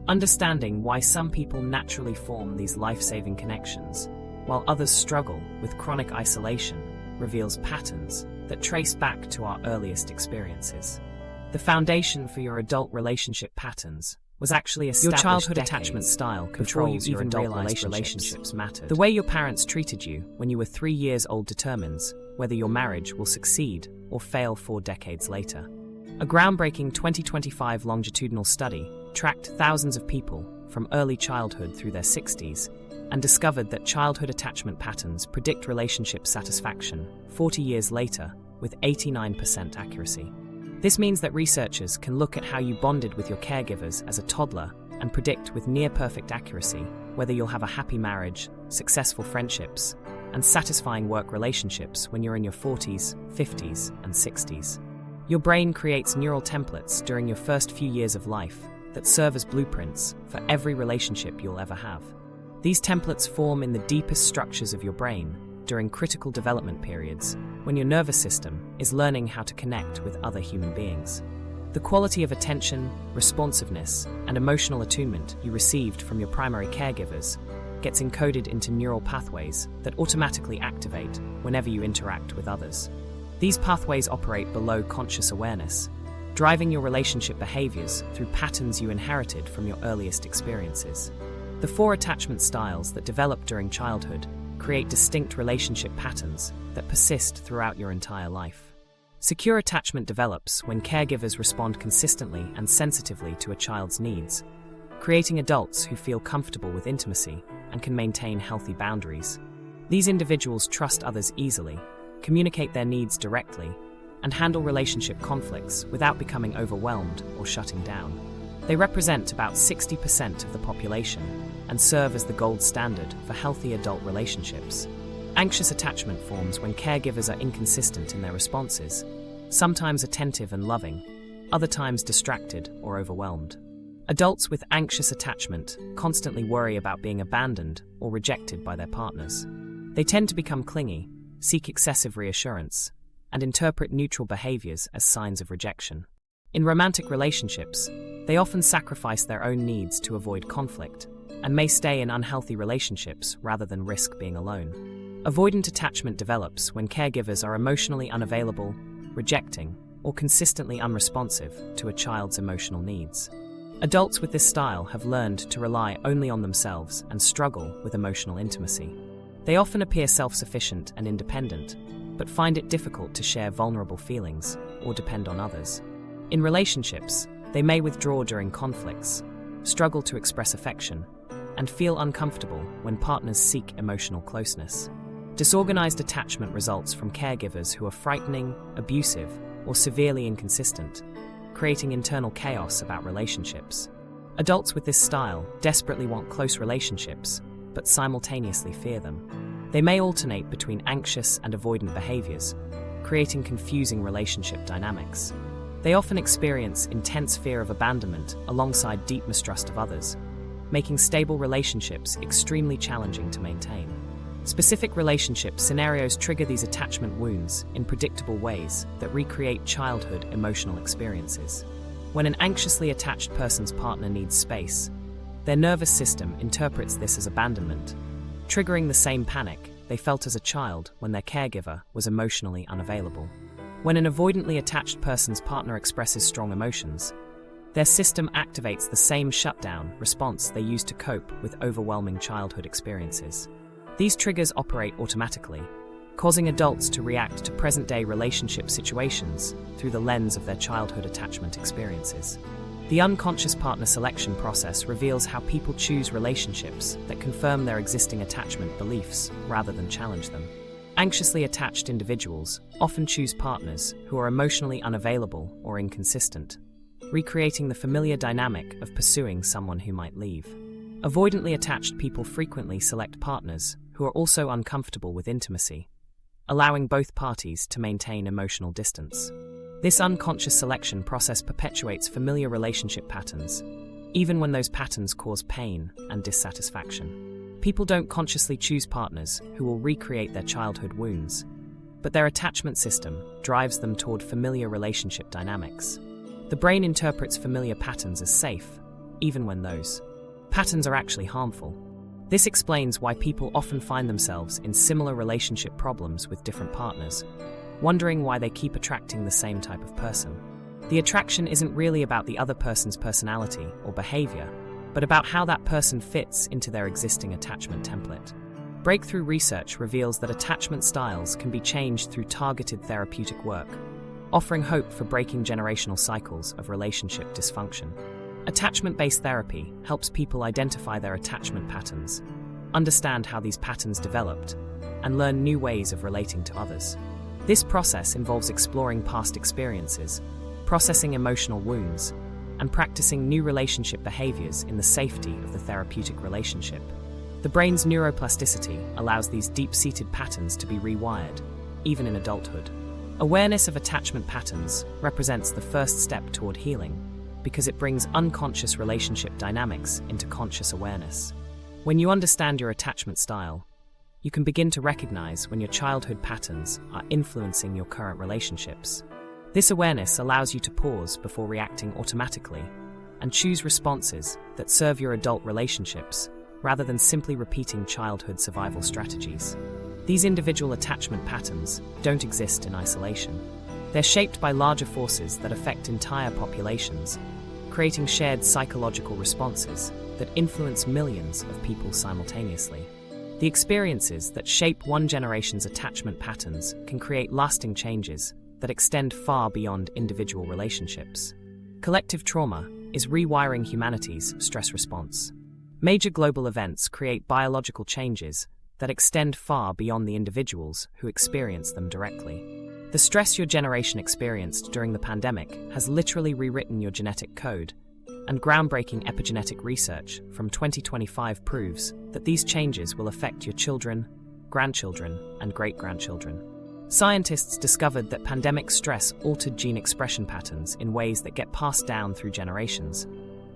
[SPEAKER 1] Understanding why some people naturally form these life-saving connections, while others struggle with chronic isolation, reveals patterns that trace back to our earliest experiences. The foundation for your adult relationship patterns was actually established. Your childhood attachment style controls your adult relationships mattered. The way your parents treated you when you were 3 years old determines whether your marriage will succeed or fail 4 decades later. A groundbreaking 2025 longitudinal study tracked thousands of people from early childhood through their 60s and discovered that childhood attachment patterns predict relationship satisfaction 40 years later with 89% accuracy. This means that researchers can look at how you bonded with your caregivers as a toddler and predict with near-perfect accuracy whether you'll have a happy marriage, successful friendships, and satisfying work relationships when you're in your 40s, 50s, and 60s. Your brain creates neural templates during your first few years of life that serve as blueprints for every relationship you'll ever have. These templates form in the deepest structures of your brain during critical development periods when your nervous system is learning how to connect with other human beings. The quality of attention, responsiveness, and emotional attunement you received from your primary caregivers gets encoded into neural pathways that automatically activate whenever you interact with others. These pathways operate below conscious awareness, driving your relationship behaviors through patterns you inherited from your earliest experiences. The 4 attachment styles that develop during childhood create distinct relationship patterns that persist throughout your entire life. Secure attachment develops when caregivers respond consistently and sensitively to a child's needs, creating adults who feel comfortable with intimacy and can maintain healthy boundaries. These individuals trust others easily, communicate their needs directly, and handle relationship conflicts without becoming overwhelmed or shutting down. They represent about 60% of the population and serve as the gold standard for healthy adult relationships. Anxious attachment forms when caregivers are inconsistent in their responses, sometimes attentive and loving, other times distracted or overwhelmed. Adults with anxious attachment constantly worry about being abandoned or rejected by their partners. They tend to become clingy, seek excessive reassurance, and interpret neutral behaviors as signs of rejection. In romantic relationships, they often sacrifice their own needs to avoid conflict and may stay in unhealthy relationships rather than risk being alone. Avoidant attachment develops when caregivers are emotionally unavailable, rejecting, or consistently unresponsive to a child's emotional needs. Adults with this style have learned to rely only on themselves and struggle with emotional intimacy. They often appear self-sufficient and independent, but find it difficult to share vulnerable feelings or depend on others. In relationships, they may withdraw during conflicts, struggle to express affection, and feel uncomfortable when partners seek emotional closeness. Disorganized attachment results from caregivers who are frightening, abusive, or severely inconsistent, creating internal chaos about relationships. Adults with this style desperately want close relationships, but simultaneously fear them. They may alternate between anxious and avoidant behaviors, creating confusing relationship dynamics. They often experience intense fear of abandonment alongside deep mistrust of others, making stable relationships extremely challenging to maintain. Specific relationship scenarios trigger these attachment wounds in predictable ways that recreate childhood emotional experiences. When an anxiously attached person's partner needs space, their nervous system interprets this as abandonment, triggering the same panic they felt as a child when their caregiver was emotionally unavailable. When an avoidantly attached person's partner expresses strong emotions, their system activates the same shutdown response they used to cope with overwhelming childhood experiences. These triggers operate automatically, causing adults to react to present-day relationship situations through the lens of their childhood attachment experiences. The unconscious partner selection process reveals how people choose relationships that confirm their existing attachment beliefs rather than challenge them. Anxiously attached individuals often choose partners who are emotionally unavailable or inconsistent, recreating the familiar dynamic of pursuing someone who might leave. Avoidantly attached people frequently select partners who are also uncomfortable with intimacy, allowing both parties to maintain emotional distance. This unconscious selection process perpetuates familiar relationship patterns, even when those patterns cause pain and dissatisfaction. People don't consciously choose partners who will recreate their childhood wounds, but their attachment system drives them toward familiar relationship dynamics. The brain interprets familiar patterns as safe, even when those patterns are actually harmful. This explains why people often find themselves in similar relationship problems with different partners, wondering why they keep attracting the same type of person. The attraction isn't really about the other person's personality or behavior, but about how that person fits into their existing attachment template. Breakthrough research reveals that attachment styles can be changed through targeted therapeutic work, offering hope for breaking generational cycles of relationship dysfunction. Attachment-based therapy helps people identify their attachment patterns, understand how these patterns developed, and learn new ways of relating to others. This process involves exploring past experiences, processing emotional wounds, and practicing new relationship behaviors in the safety of the therapeutic relationship. The brain's neuroplasticity allows these deep-seated patterns to be rewired, even in adulthood. Awareness of attachment patterns represents the first step toward healing, because it brings unconscious relationship dynamics into conscious awareness. When you understand your attachment style, you can begin to recognize when your childhood patterns are influencing your current relationships. This awareness allows you to pause before reacting automatically and choose responses that serve your adult relationships rather than simply repeating childhood survival strategies. These individual attachment patterns don't exist in isolation. They're shaped by larger forces that affect entire populations, creating shared psychological responses that influence millions of people simultaneously. The experiences that shape one generation's attachment patterns can create lasting changes that extend far beyond individual relationships. Collective trauma is rewiring humanity's stress response. Major global events create biological changes that extend far beyond the individuals who experience them directly. The stress your generation experienced during the pandemic has literally rewritten your genetic code, and groundbreaking epigenetic research from 2025 proves that these changes will affect your children, grandchildren, and great-grandchildren. Scientists discovered that pandemic stress altered gene expression patterns in ways that get passed down through generations,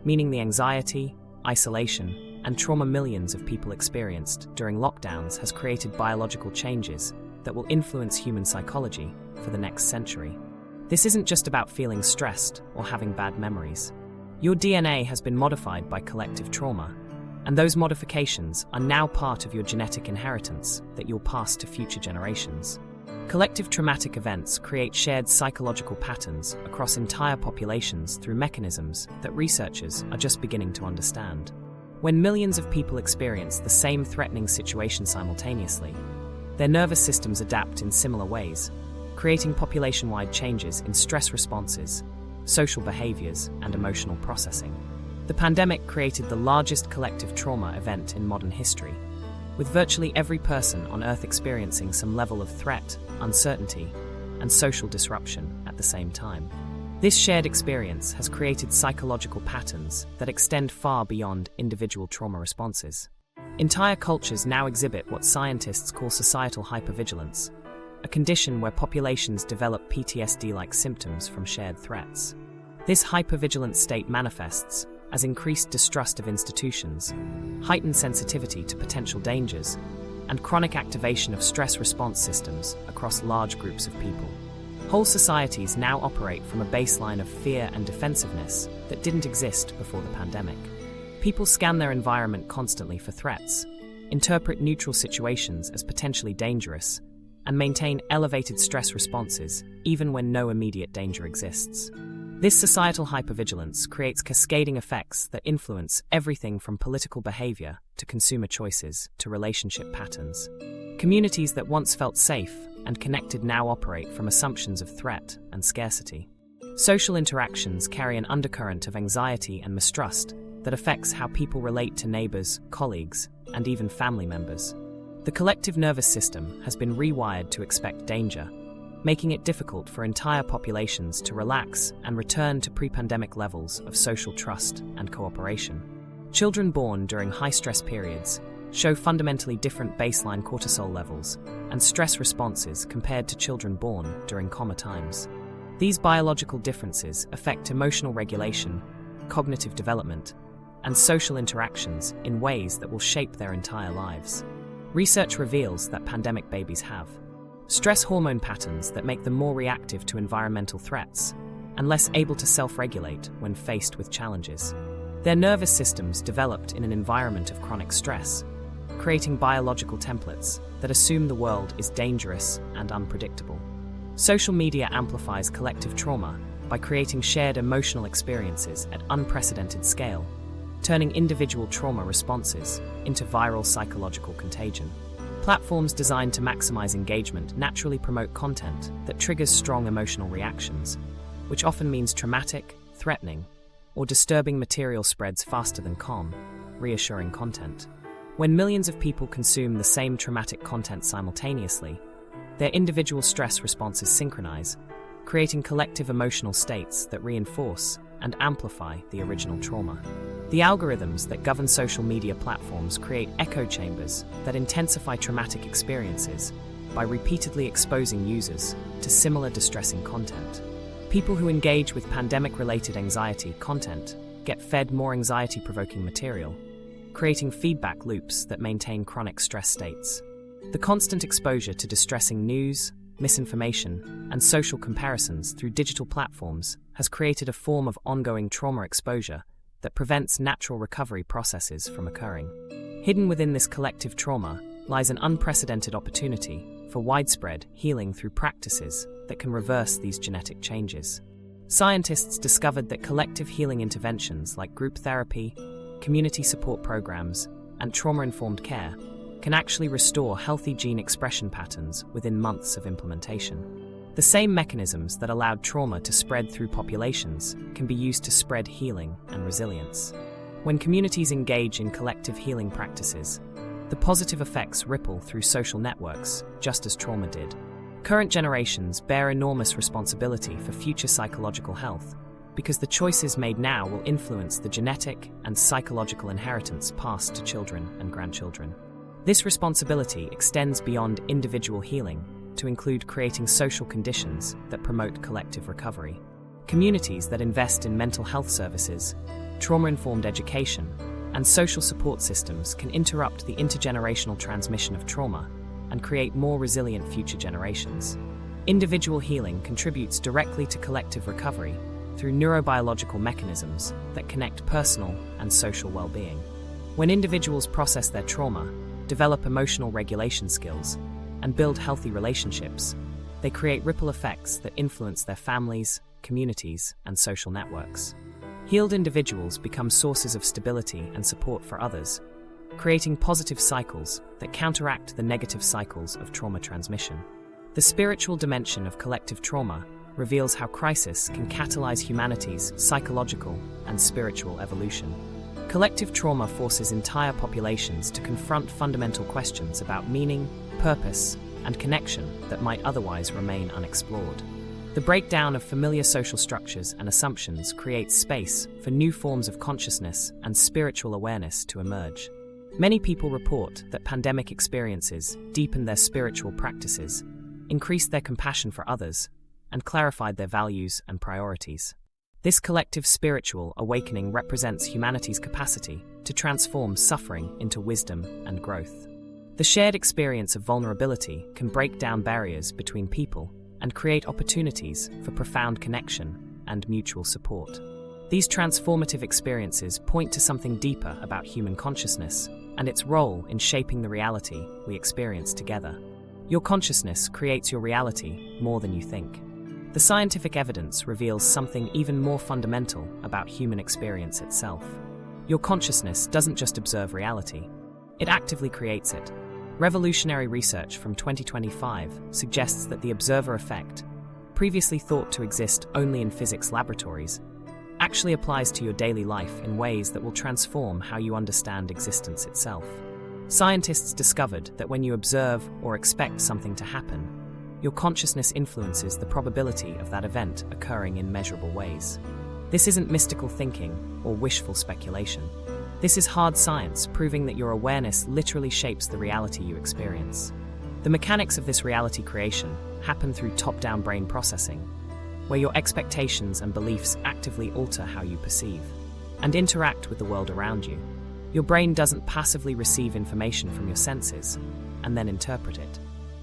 [SPEAKER 1] meaning the anxiety, isolation, and trauma millions of people experienced during lockdowns has created biological changes that will influence human psychology for the next century. This isn't just about feeling stressed or having bad memories. Your DNA has been modified by collective trauma, and those modifications are now part of your genetic inheritance that you'll pass to future generations. Collective traumatic events create shared psychological patterns across entire populations through mechanisms that researchers are just beginning to understand. When millions of people experience the same threatening situation simultaneously, their nervous systems adapt in similar ways, creating population-wide changes in stress responses, social behaviors, and emotional processing. The pandemic created the largest collective trauma event in modern history, with virtually every person on Earth experiencing some level of threat, uncertainty, and social disruption at the same time. This shared experience has created psychological patterns that extend far beyond individual trauma responses. Entire cultures now exhibit what scientists call societal hypervigilance, a condition where populations develop PTSD-like symptoms from shared threats. This hypervigilance state manifests as increased distrust of institutions, heightened sensitivity to potential dangers, and chronic activation of stress response systems across large groups of people. Whole societies now operate from a baseline of fear and defensiveness that didn't exist before the pandemic. People scan their environment constantly for threats, interpret neutral situations as potentially dangerous, and maintain elevated stress responses even when no immediate danger exists. This societal hypervigilance creates cascading effects that influence everything from political behavior to consumer choices to relationship patterns. Communities that once felt safe and connected now operate from assumptions of threat and scarcity. Social interactions carry an undercurrent of anxiety and mistrust that affects how people relate to neighbors, colleagues, and even family members. The collective nervous system has been rewired to expect danger, making it difficult for entire populations to relax and return to pre-pandemic levels of social trust and cooperation. Children born during high-stress periods show fundamentally different baseline cortisol levels and stress responses compared to children born during calmer times. These biological differences affect emotional regulation, cognitive development, and social interactions in ways that will shape their entire lives. Research reveals that pandemic babies have stress hormone patterns that make them more reactive to environmental threats and less able to self-regulate when faced with challenges. Their nervous systems developed in an environment of chronic stress creating biological templates that assume the world is dangerous and unpredictable. Social media amplifies collective trauma by creating shared emotional experiences at unprecedented scale, turning individual trauma responses into viral psychological contagion. Platforms designed to maximize engagement naturally promote content that triggers strong emotional reactions, which often means traumatic, threatening, or disturbing material spreads faster than calm, reassuring content. When millions of people consume the same traumatic content simultaneously, their individual stress responses synchronize, creating collective emotional states that reinforce and amplify the original trauma. The algorithms that govern social media platforms create echo chambers that intensify traumatic experiences by repeatedly exposing users to similar distressing content. People who engage with pandemic-related anxiety content get fed more anxiety-provoking material, creating feedback loops that maintain chronic stress states. The constant exposure to distressing news, misinformation, and social comparisons through digital platforms has created a form of ongoing trauma exposure that prevents natural recovery processes from occurring. Hidden within this collective trauma lies an unprecedented opportunity for widespread healing through practices that can reverse these genetic changes. Scientists discovered that collective healing interventions like group therapy, community support programs, and trauma-informed care can actually restore healthy gene expression patterns within months of implementation. The same mechanisms that allowed trauma to spread through populations can be used to spread healing and resilience. When communities engage in collective healing practices, the positive effects ripple through social networks, just as trauma did. Current generations bear enormous responsibility for future psychological health, because the choices made now will influence the genetic and psychological inheritance passed to children and grandchildren. This responsibility extends beyond individual healing to include creating social conditions that promote collective recovery. Communities that invest in mental health services, trauma-informed education, and social support systems can interrupt the intergenerational transmission of trauma and create more resilient future generations. Individual healing contributes directly to collective recovery through neurobiological mechanisms that connect personal and social well-being. When individuals process their trauma, develop emotional regulation skills, and build healthy relationships, they create ripple effects that influence their families, communities, and social networks. Healed individuals become sources of stability and support for others, creating positive cycles that counteract the negative cycles of trauma transmission. The spiritual dimension of collective trauma reveals how crisis can catalyze humanity's psychological and spiritual evolution. Collective trauma forces entire populations to confront fundamental questions about meaning, purpose, and connection that might otherwise remain unexplored. The breakdown of familiar social structures and assumptions creates space for new forms of consciousness and spiritual awareness to emerge. Many people report that pandemic experiences deepened their spiritual practices, increased their compassion for others, and clarified their values and priorities. This collective spiritual awakening represents humanity's capacity to transform suffering into wisdom and growth. The shared experience of vulnerability can break down barriers between people and create opportunities for profound connection and mutual support. These transformative experiences point to something deeper about human consciousness and its role in shaping the reality we experience together. Your consciousness creates your reality more than you think. The scientific evidence reveals something even more fundamental about human experience itself. Your consciousness doesn't just observe reality, it actively creates it. Revolutionary research from 2025 suggests that the observer effect, previously thought to exist only in physics laboratories, actually applies to your daily life in ways that will transform how you understand existence itself. Scientists discovered that when you observe or expect something to happen, your consciousness influences the probability of that event occurring in measurable ways. This isn't mystical thinking or wishful speculation. This is hard science proving that your awareness literally shapes the reality you experience. The mechanics of this reality creation happen through top-down brain processing, where your expectations and beliefs actively alter how you perceive and interact with the world around you. Your brain doesn't passively receive information from your senses and then interpret it.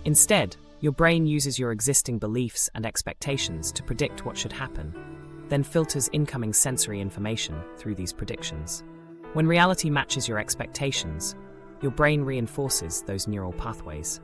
[SPEAKER 1] Instead, your brain uses your existing beliefs and expectations to predict what should happen, then filters incoming sensory information through these predictions. When reality matches your expectations, your brain reinforces those neural pathways.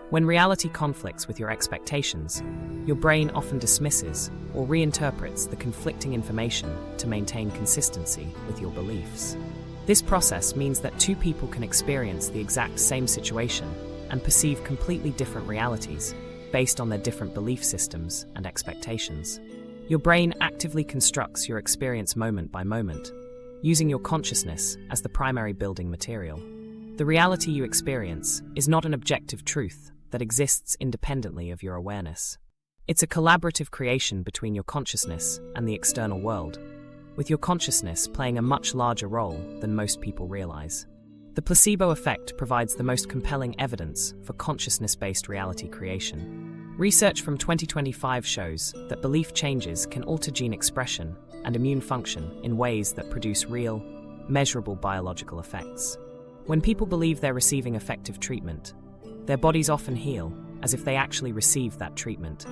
[SPEAKER 1] When reality conflicts with your expectations, your brain often dismisses or reinterprets the conflicting information to maintain consistency with your beliefs. This process means that two people can experience the exact same situation and perceive completely different realities based on their different belief systems and expectations. Your brain actively constructs your experience moment by moment, using your consciousness as the primary building material. The reality you experience is not an objective truth that exists independently of your awareness. It's a collaborative creation between your consciousness and the external world, with your consciousness playing a much larger role than most people realize. The placebo effect provides the most compelling evidence for consciousness-based reality creation. Research from 2025 shows that belief changes can alter gene expression and immune function in ways that produce real, measurable biological effects. When people believe they're receiving effective treatment, their bodies often heal as if they actually received that treatment,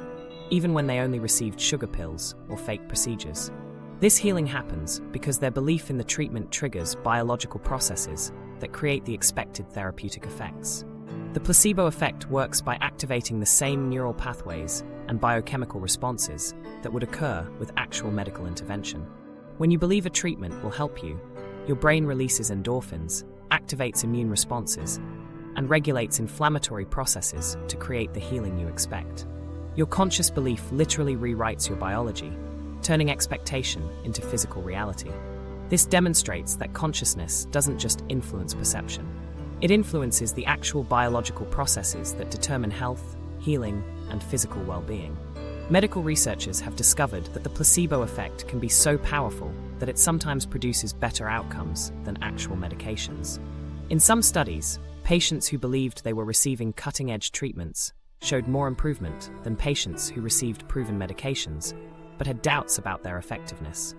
[SPEAKER 1] even when they only received sugar pills or fake procedures. This healing happens because their belief in the treatment triggers biological processes that create the expected therapeutic effects. The placebo effect works by activating the same neural pathways and biochemical responses that would occur with actual medical intervention. When you believe a treatment will help you, your brain releases endorphins, activates immune responses, and regulates inflammatory processes to create the healing you expect. Your conscious belief literally rewrites your biology, turning expectation into physical reality. This demonstrates that consciousness doesn't just influence perception. It influences the actual biological processes that determine health, healing, and physical well-being. Medical researchers have discovered that the placebo effect can be so powerful that it sometimes produces better outcomes than actual medications. In some studies, patients who believed they were receiving cutting-edge treatments showed more improvement than patients who received proven medications, but had doubts about their effectiveness.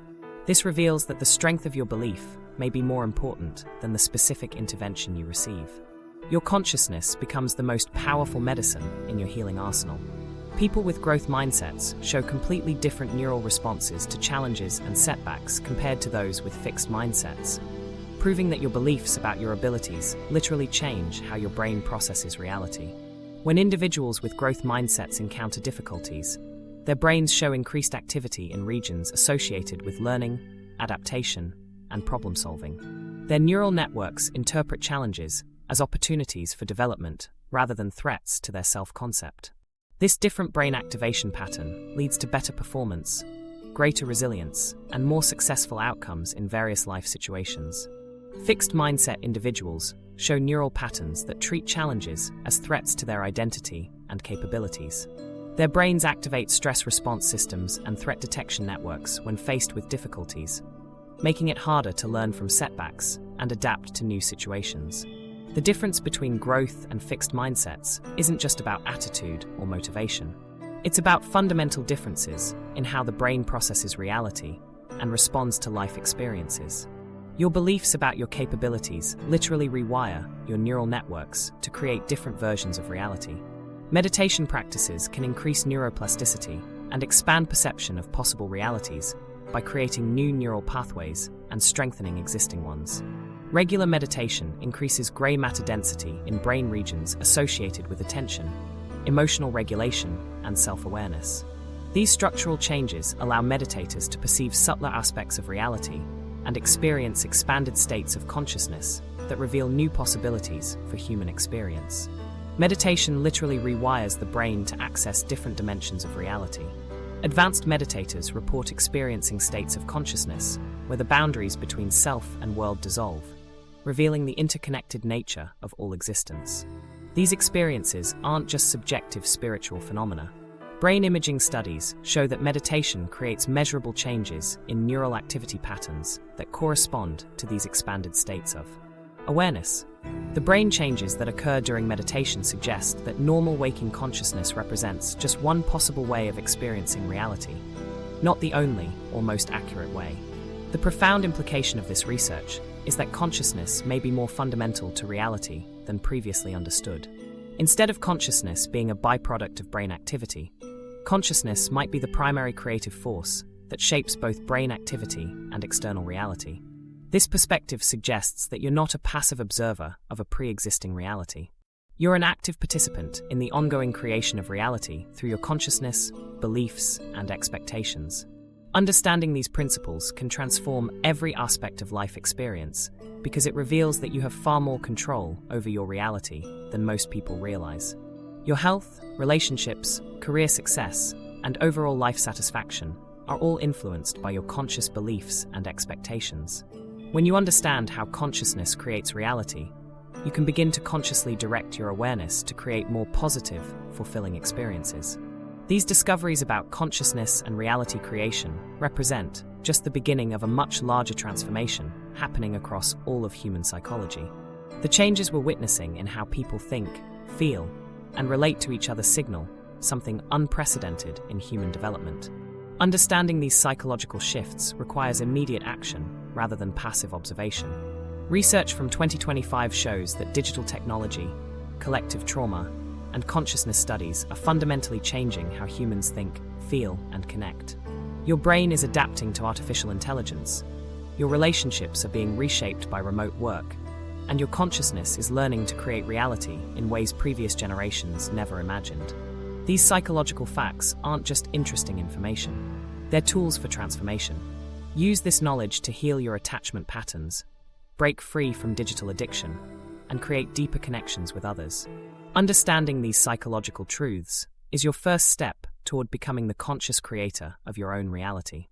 [SPEAKER 1] This reveals that the strength of your belief may be more important than the specific intervention you receive. Your consciousness becomes the most powerful medicine in your healing arsenal. People with growth mindsets show completely different neural responses to challenges and setbacks compared to those with fixed mindsets, proving that your beliefs about your abilities literally change how your brain processes reality. When individuals with growth mindsets encounter difficulties, their brains show increased activity in regions associated with learning, adaptation, and problem-solving. Their neural networks interpret challenges as opportunities for development rather than threats to their self-concept. This different brain activation pattern leads to better performance, greater resilience, and more successful outcomes in various life situations. Fixed mindset individuals show neural patterns that treat challenges as threats to their identity and capabilities. Their brains activate stress response systems and threat detection networks when faced with difficulties, making it harder to learn from setbacks and adapt to new situations. The difference between growth and fixed mindsets isn't just about attitude or motivation. It's about fundamental differences in how the brain processes reality and responds to life experiences. Your beliefs about your capabilities literally rewire your neural networks to create different versions of reality. Meditation practices can increase neuroplasticity and expand perception of possible realities by creating new neural pathways and strengthening existing ones. Regular meditation increases gray matter density in brain regions associated with attention, emotional regulation, and self-awareness. These structural changes allow meditators to perceive subtler aspects of reality and experience expanded states of consciousness that reveal new possibilities for human experience. Meditation literally rewires the brain to access different dimensions of reality. Advanced meditators report experiencing states of consciousness where the boundaries between self and world dissolve, revealing the interconnected nature of all existence. These experiences aren't just subjective spiritual phenomena. Brain imaging studies show that meditation creates measurable changes in neural activity patterns that correspond to these expanded states of awareness. The brain changes that occur during meditation suggest that normal waking consciousness represents just one possible way of experiencing reality, not the only or most accurate way. The profound implication of this research is that consciousness may be more fundamental to reality than previously understood. Instead of consciousness being a byproduct of brain activity, consciousness might be the primary creative force that shapes both brain activity and external reality. This perspective suggests that you're not a passive observer of a pre-existing reality. You're an active participant in the ongoing creation of reality through your consciousness, beliefs, and expectations. Understanding these principles can transform every aspect of life experience because it reveals that you have far more control over your reality than most people realize. Your health, relationships, career success, and overall life satisfaction are all influenced by your conscious beliefs and expectations. When you understand how consciousness creates reality, you can begin to consciously direct your awareness to create more positive, fulfilling experiences. These discoveries about consciousness and reality creation represent just the beginning of a much larger transformation happening across all of human psychology. The changes we're witnessing in how people think, feel, and relate to each other signal something unprecedented in human development. Understanding these psychological shifts requires immediate action rather than passive observation. Research from 2025 shows that digital technology, collective trauma, and consciousness studies are fundamentally changing how humans think, feel, and connect. Your brain is adapting to artificial intelligence, your relationships are being reshaped by remote work, and your consciousness is learning to create reality in ways previous generations never imagined. These psychological facts aren't just interesting information, they're tools for transformation. Use this knowledge to heal your attachment patterns, break free from digital addiction, and create deeper connections with others. Understanding these psychological truths is your first step toward becoming the conscious creator of your own reality.